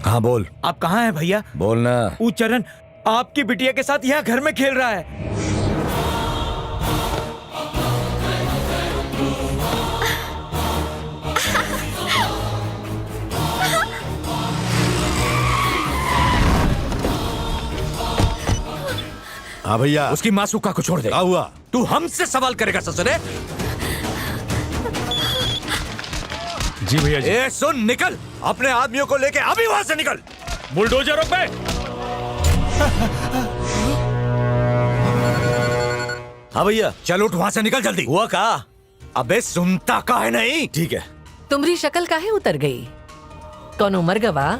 हाँ बोल। आप कहाँ हैं भैया? बोलना। वो चरण आपकी बिटिया के साथ यहाँ घर में खेल रहा है। हाँ भैया। उसकी मासूका को छोड़ दे। क्या हुआ? तू हमसे सवाल करेगा ससुरे? जी भैया जी। ए सुन, निकल अपने आदमियों को लेके अभी वहां से निकल। बुलडोजरों पे। हाँ भैया। चल उठ वहां से निकल जल्दी। हुआ का? अबे सुनता का है नहीं? ठीक है। तुम्हारी शक्ल काहे उतर गई? कौन उमर गवा?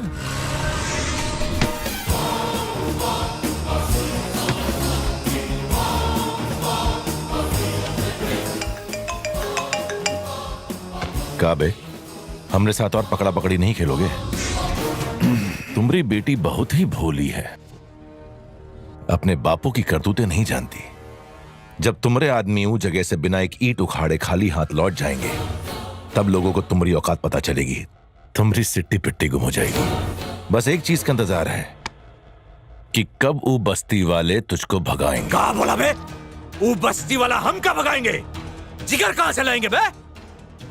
का बे, हमरे साथ और पकड़ा पकड़ी नहीं खेलोगे? तुम्हारी बेटी बहुत ही भोली है, अपने बापों की करतूतें नहीं जानती। जब तुम्हारे आदमी उस जगह से बिना एक ईंट उखाड़े खाली हाथ लौट जाएंगे तब लोगों को तुम्हारी औकात पता चलेगी, तुम्हारी सिट्टी पिट्टी गुम हो जाएगी। बस एक चीज का इंतजार है कि कब वो बस्ती वाले तुझको भगाएंगे। कहा बोला बे? वो बस्ती वाला हम कब भगाएंगे? जिगर कहां से लाएंगे बे?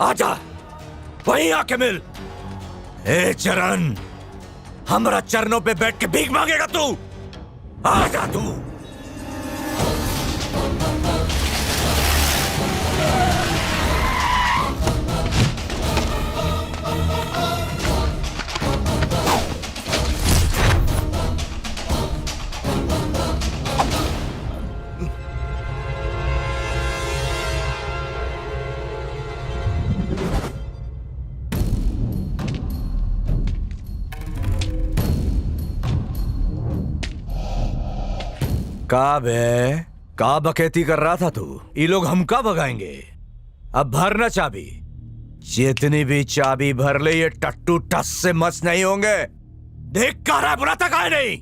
आजा वहीं आके मिल। ए चरण, हमारा चरणों पे बैठ के भीख मांगेगा तू? आजा तू। का बे? का बकैती कर रहा था तू? ये लोग हम का भगाएंगे? अब भरना चाबी। जितनी भी चाबी भर ले ये टट्टू टस से मस नहीं होंगे। देख का रहा है, बुलाता का है नहीं?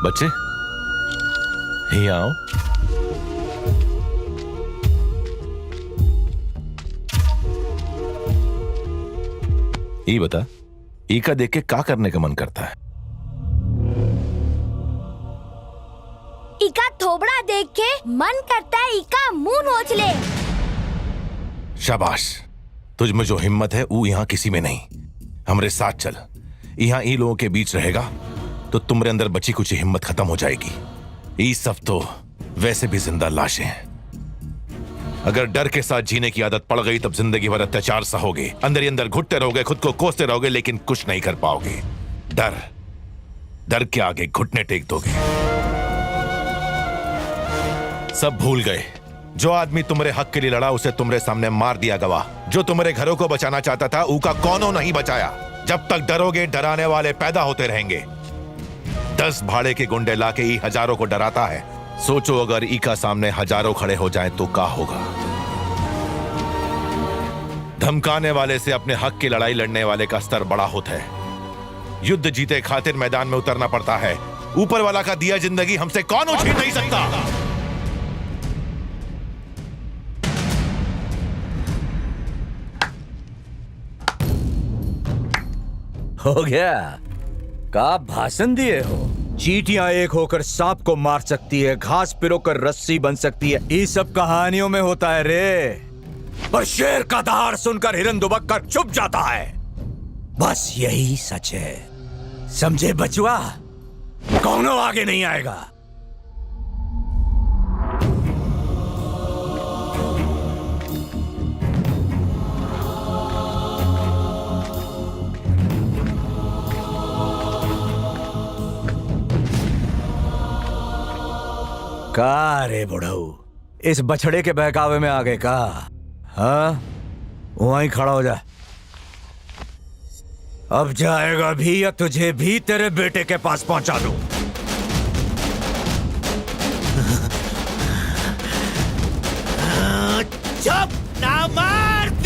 बच्चे ही आओ। ये बता, ईका देख के क्या करने का मन करता है? इका थोबड़ा देख के मन करता है इका मुंह नोच ले। शाबाश, तुझ में जो हिम्मत है वो यहाँ किसी में नहीं। हमरे साथ चल। यहाँ ई लोगों के बीच रहेगा तो तुम्हारे अंदर बची कुछ हिम्मत खत्म हो जाएगी। ये सब तो वैसे भी जिंदा लाशें हैं। अगर डर के साथ जीने की आदत पड़ गई तब जिंदगी भर अत्याचार सहोगे, अंदर ही अंदर घुटते रहोगे, खुद को कोसते रहोगे, लेकिन कुछ नहीं कर पाओगे। डर के आगे घुटने टेक दोगे। सब भूल गए। जो आदमी तुम्हारे हक के लिए लड़ा उसे तुम्हारे सामने मार दिया गवाह। जो तुम्हारे घरों को बचाना चाहता था ऊका कौनों नहीं बचाया। जब तक डरोगे डराने वाले पैदा होते रहेंगे। 10 भाड़े के गुंडे लाके ई हजारों को डराता है। सोचो अगर ई का सामने हजारों खड़े हो जाएं तो क्या होगा? धमकाने वाले से अपने हक की लड़ाई लड़ने वाले का स्तर बड़ा होता है। युद्ध जीते खातिर मैदान में उतरना पड़ता है। ऊपर वाला का दिया जिंदगी हमसे कौन छीन नहीं सकता। हो गया? का भाषण दिए हो? चींटियां एक होकर सांप को मार सकती है, घास पिरोकर रस्सी बन सकती है। ये सब कहानियों में होता है रे। पर शेर का दहाड़ सुनकर हिरन दुबक कर चुप जाता है। बस यही सच है, समझे बचवा? कौनों आगे नहीं आएगा। का रे बुढ़ऊ, इस बछड़े के बहकावे में आ गए का? हाँ, वहीं खड़ा हो जा। अब जाएगा भी या तुझे भी तेरे बेटे के पास पहुंचा दूं। चुप नामर्द!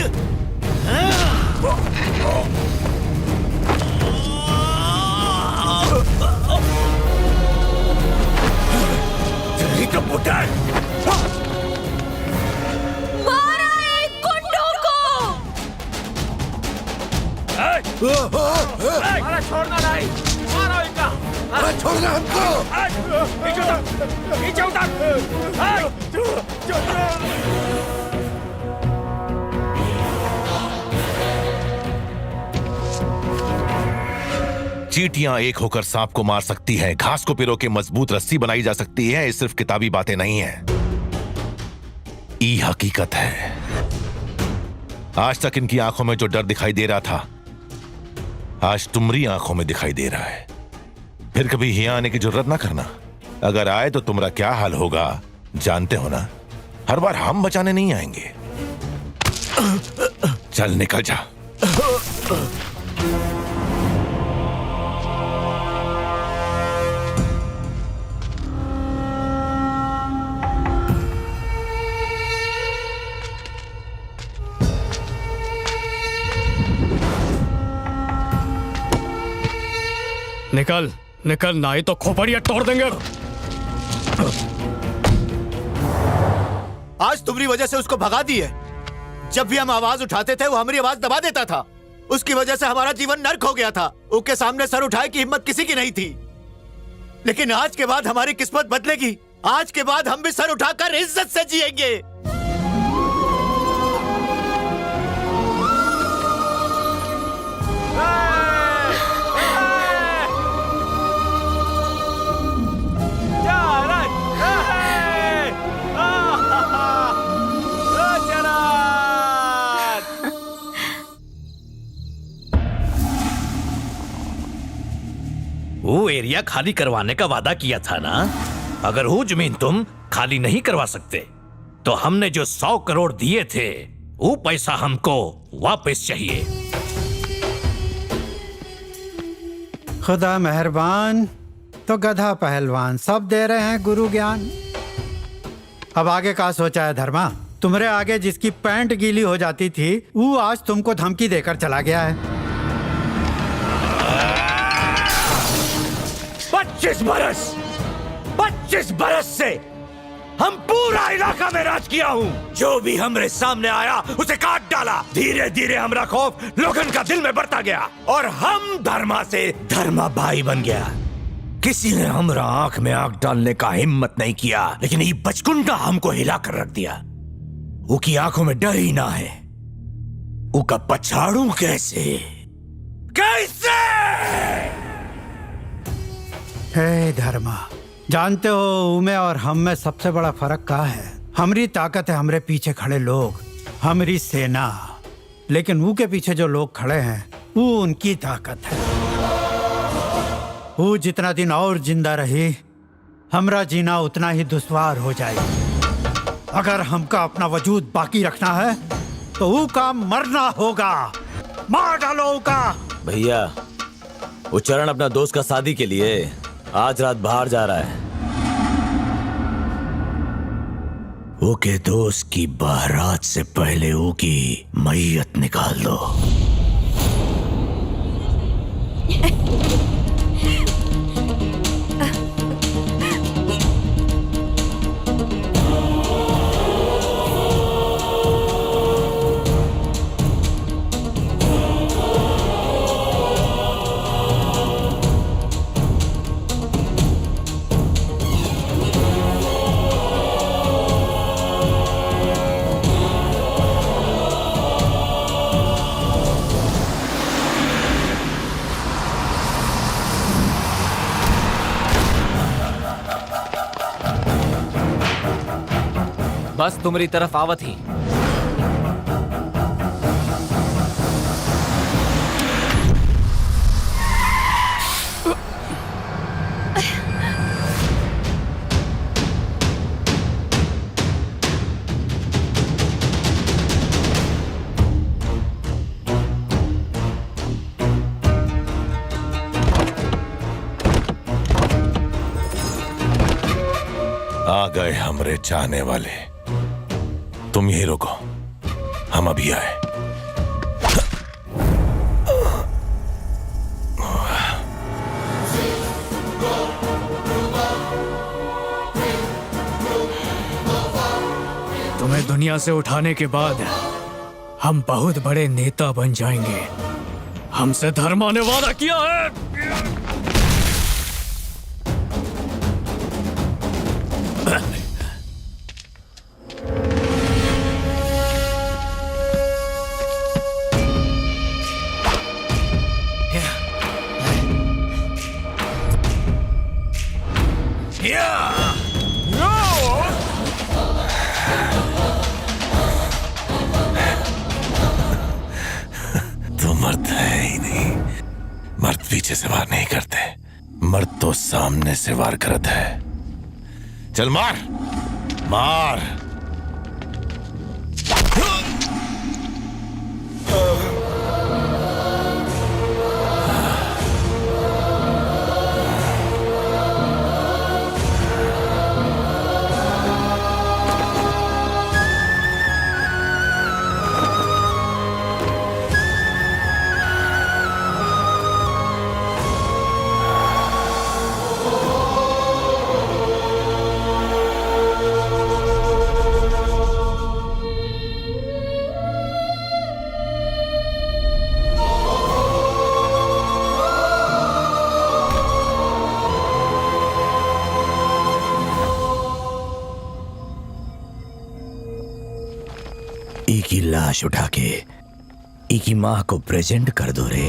तेरी तो पुटर! मारा एक गुंडों को! मारा छोड़ना नहीं, मारो इनका। छोड़ना हमको! नीचे उतर! चींटियां एक होकर सांप को मार सकती हैं, घास को पिरो के मजबूत रस्सी बनाई जा सकती है। ये सिर्फ किताबी बातें नहीं है, ये हकीकत है। आज तक इनकी आंखों में जो डर दिखाई दे रहा था आज तुम्हारी आंखों में दिखाई दे रहा है। फिर कभी यहाँ आने की जरूरत ना करना। अगर आए तो तुम्हारा क्या हाल होगा जानते हो ना? हर बार हम बचाने नहीं आएंगे। चल निकल जा। निकल निकल, ना ही तो खोपड़ियां तोड़ देंगे। आज तुम्हारी वजह से उसको भगा दिए। जब भी हम आवाज उठाते थे वो हमारी आवाज दबा देता था। उसकी वजह से हमारा जीवन नर्क हो गया था। उसके सामने सर उठाए की हिम्मत किसी की नहीं थी। लेकिन आज के बाद हमारी किस्मत बदलेगी। आज के बाद हम भी सर उठाकर इज्जत से जिएंगे। वो एरिया खाली करवाने का वादा किया था ना। अगर वो जमीन तुम खाली नहीं करवा सकते तो हमने जो 100 करोड़ दिए थे वो पैसा हमको वापस चाहिए। खुदा मेहरबान तो गधा पहलवान, सब दे रहे हैं गुरु ज्ञान। अब आगे का सोचा है धर्मा? तुम्हारे आगे जिसकी पैंट गीली हो जाती थी वो आज तुमको धमकी देकर चला गया है। 25 बरस से हम पूरा इलाका में राज किया हूँ। जो भी हमरे सामने आया उसे काट डाला। धीरे धीरे हमारा खौफ लोगन का दिल में बढ़ता गया और हम धर्मा से धर्मा भाई बन गया। किसी ने हमरा आंख में आंख डालने का हिम्मत नहीं किया, लेकिन ये बचकुंडा हमको हिला कर रख दिया। वो की आंखों में डर ही ना है। वो का पछाड़ू कैसे कैसे? हे धर्मा, जानते हो उमे और हम में सबसे बड़ा फर्क क्या है? हमारी ताकत है हमरे पीछे खड़े लोग, हमारी सेना। लेकिन वो के पीछे जो लोग खड़े हैं वो उनकी ताकत है। वो जितना दिन और जिंदा रही हमरा जीना उतना ही दुश्वार हो जाएगा। अगर हमका अपना वजूद बाकी रखना है तो वो का मरना होगा। मार डालो का। भैया, वो चरण अपना दोस्त का शादी के लिए आज रात बाहर जा रहा है। वो के दोस्त की बारात से पहले वो की मैयत निकाल दो। बस तुम्हारी तरफ आवत ही। आ गए हमरे चाहने वाले। तुम यही रुको, हम अभी आए। तुम्हें दुनिया से उठाने के बाद हम बहुत बड़े नेता बन जाएंगे। हमसे धर्मा ने वादा किया है। तो मर्द है ही नहीं। मर्द पीछे से वार नहीं करते, मर्द तो सामने से वार करत है। चल मार मार। ई की लाश उठा के ई की माँ को प्रेजेंट कर दो रे।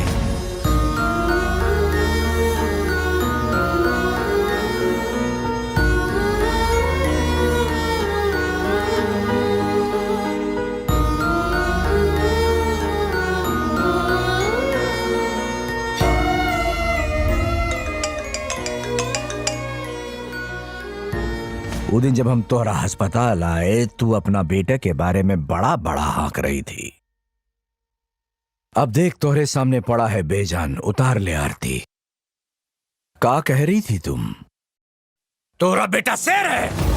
वो दिन जब हम तोहरा अस्पताल आए, तू अपना बेटे के बारे में बड़ा बड़ा हाँक रही थी। अब देख तोहरे सामने पड़ा है बेजान, उतार ले आरती। का कह रही थी तुम? तोरा बेटा शेर है।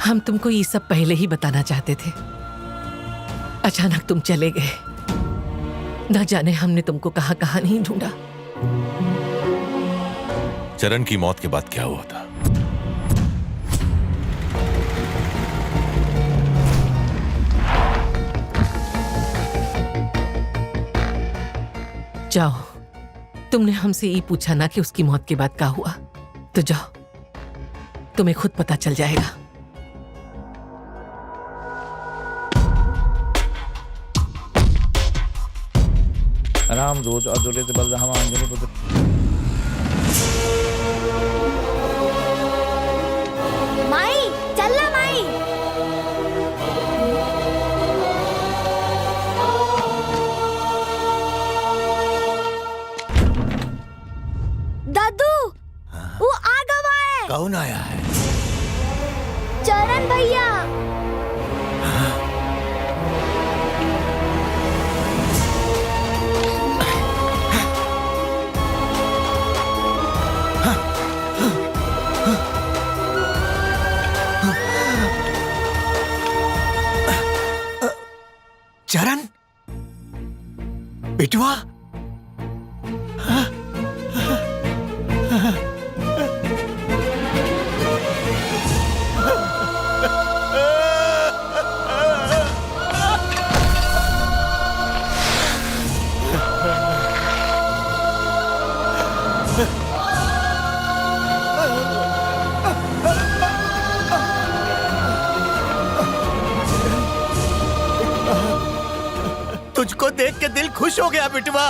हम तुमको ये सब पहले ही बताना चाहते थे, अचानक तुम चले गए। न जाने हमने तुमको कहां कहां नहीं ढूंढा। चरण की मौत के बाद क्या हुआ था? जाओ, तुमने हमसे ये पूछा ना कि उसकी मौत के बाद क्या हुआ, तो जाओ, तुम्हें खुद पता चल जाएगा। राम दूत अदुलित बलधाम अंजनी पुत्र। माई चलना माई। दादू वो आ गवा है। कौन आया है? चरण भैया। चरण बिटवा, तुझको देख के दिल खुश हो गया बिटवा।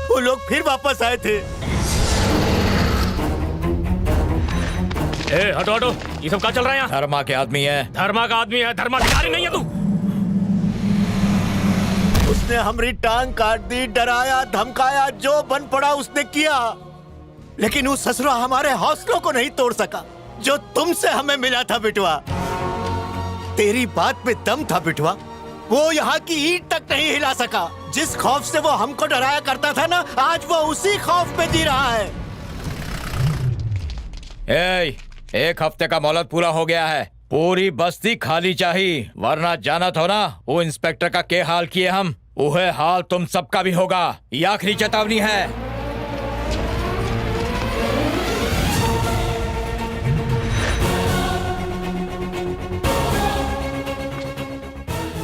वो लोग फिर वापस आए थे। ए, हटो हटो, ये सब क्या चल रहा है यहाँ? धर्मा के आदमी है। धर्मा का आदमी है, धर्माधिकारी नहीं है तू। उसने हमारी टांग काट दी, डराया धमकाया, जो बन पड़ा उसने किया, लेकिन वो ससुरा हमारे हौसलों को नहीं तोड़ सका जो तुमसे हमें मिला था बिटवा। तेरी बात में दम था बिटवा, वो यहाँ की ईंट तक नहीं हिला सका। जिस खौफ से वो हमको डराया करता था ना, आज वो उसी खौफ में जी रहा है। एक हफ्ते का मोहलत पूरा हो गया है, पूरी बस्ती खाली चाहिए, वरना जानत हो ना वो इंस्पेक्टर का क्या हाल किए हम, वह हाल तुम सबका भी होगा। ये आखिरी चेतावनी है।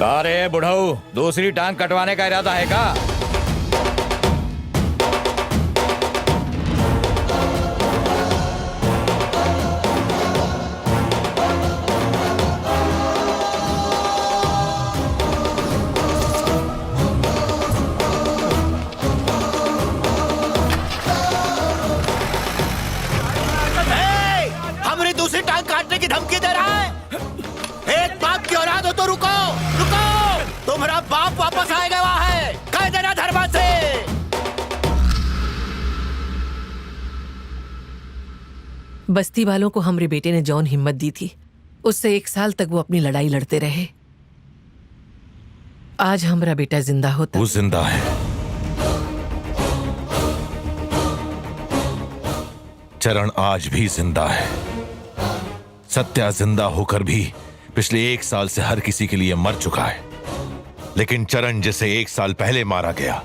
का रे बुढ़ऊ, दूसरी टांग कटवाने का इरादा है का? हमारी दूसरी टांग काटने की धमकी दे रहा है। एक बाप की औलाद हो तो रुको, तुम्हारा बाप वापस आएगा वहां है, कह देना धर्मा से। बस्ती वालों को हमरे बेटे ने जौन हिम्मत दी थी, उससे 1 साल तक वो अपनी लड़ाई लड़ते रहे। आज हमारा बेटा जिंदा होता। वो जिंदा है। चरण आज भी जिंदा है। सत्या जिंदा होकर भी पिछले 1 साल से हर किसी के लिए मर चुका है, लेकिन चरण जिसे 1 साल पहले मारा गया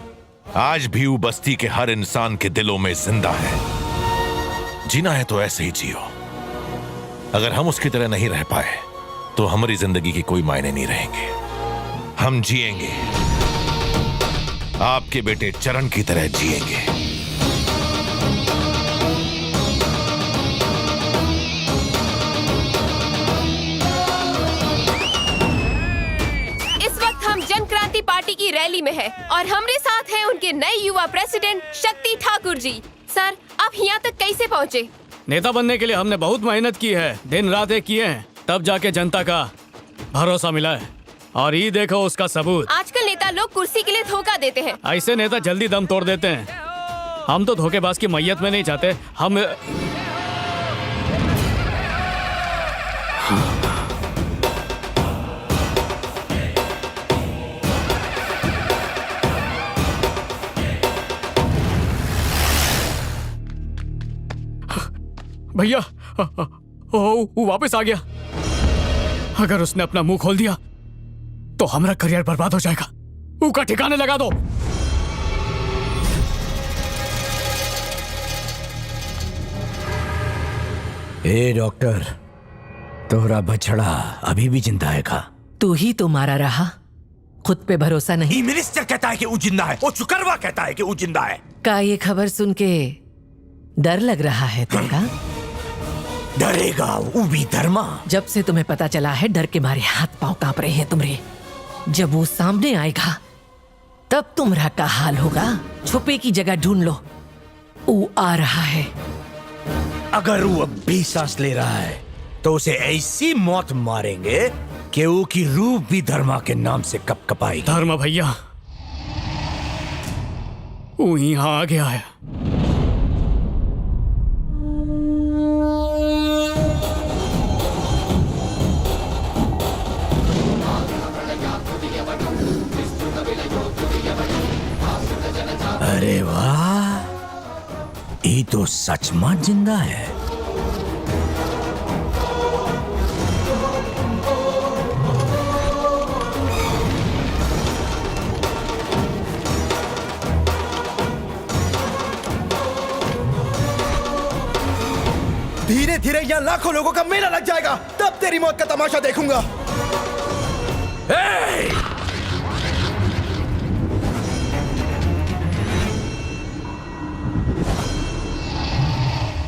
आज भी वो बस्ती के हर इंसान के दिलों में जिंदा है। जीना है तो ऐसे ही जियो। अगर हम उसकी तरह नहीं रह पाए तो हमारी जिंदगी की कोई मायने नहीं रहेंगे। हम जिएंगे, आपके बेटे चरण की तरह जिएंगे। इस वक्त हम जन क्रांति पार्टी की रैली में हैं और हमारे साथ हैं उनके नए युवा प्रेसिडेंट शक्ति ठाकुर जी। सर, आप यहाँ तक कैसे पहुँचे? नेता बनने के लिए हमने बहुत मेहनत की है, दिन रात एक किए हैं, तब जाके जनता का भरोसा मिला है और ये देखो उसका सबूत। आजकल नेता लोग कुर्सी के लिए धोखा देते हैं। ऐसे नेता जल्दी दम तोड़ देते हैं। हम तो धोखेबाज की मैयत में नहीं चाहते। हम भैया वो वापस आ गया। अगर उसने अपना मुंह खोल दिया तो हमारा करियर बर्बाद हो जाएगा। उसका ठिकाने लगा दो। ए डॉक्टर, तोहरा बछड़ा अभी भी जिंदा है का? तू ही तो मारा रहा, खुद पे भरोसा नहीं। मिनिस्टर कहता है कि वो जिंदा है, वो चुकरवा कहता है कि वो जिंदा है। का ये खबर सुन के डर लग रहा है तुमका? डरेगा वो भी धर्मा। जब से तुम्हें पता चला है डर के मारे हाथ पांव कांप रहे हैं तुम्हारे। जब वो सामने आएगा तब तुम्हारा का हाल होगा। छुपे की जगह ढूंढ लो, वो आ रहा है। अगर वो अब भी सांस ले रहा है तो उसे ऐसी मौत मारेंगे कि वो की रूह भी धर्मा के नाम से कपकपाएगी। धर्मा भैया वो यहाँ आ गया है। अरे वाह, ये तो सचमुच जिंदा है। धीरे धीरे यहाँ लाखों लोगों का मेला लग जाएगा, तब तेरी मौत का तमाशा देखूंगा।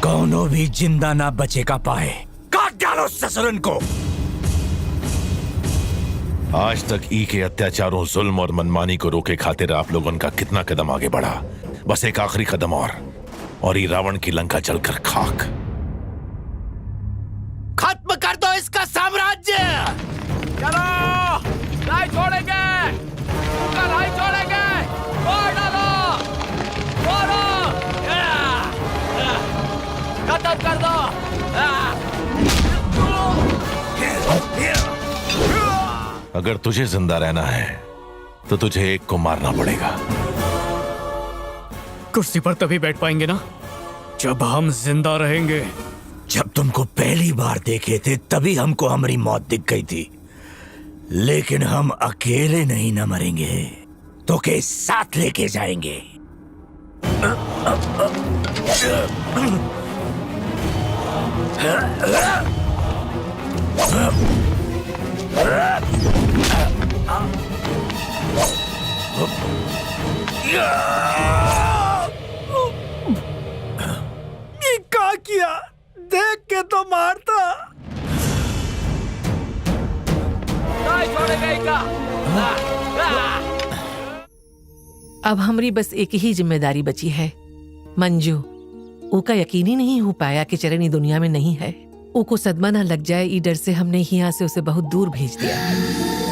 कौनो भी जिंदा ना बचेगा पाए। काट डालो ससुरन को। आज तक ई के अत्याचारों, जुल्म और मनमानी को रोके खातिर आप लोगों का कितना कदम आगे बढ़ा। बस एक आखिरी कदम और ये रावण की लंका जलकर खाक। खत्म कर दो इसका साम्राज्य। चलो, नहीं छोड़ेंगे, नहीं छोड़ेंगे। मार डालो, मारो, खत्म कर दो। अगर तुझे जिंदा रहना है तो तुझे एक को मारना पड़ेगा। कुर्सी पर तभी बैठ पाएंगे ना जब हम जिंदा रहेंगे। जब तुमको पहली बार देखे थे तभी हमको हमारी मौत दिख गई थी, लेकिन हम अकेले नहीं न मरेंगे, तो के साथ लेके जाएंगे। ये क्या किया? देख के तो मारता। नहीं छोड़ेंगे इनका। अब हमारी बस एक ही जिम्मेदारी बची है, मंजू। ऊका यकीन ही नहीं हो पाया कि चरण दुनिया में नहीं है। ऊको सदमा ना लग जाए, ई डर से हमने यहाँ से उसे बहुत दूर भेज दिया है।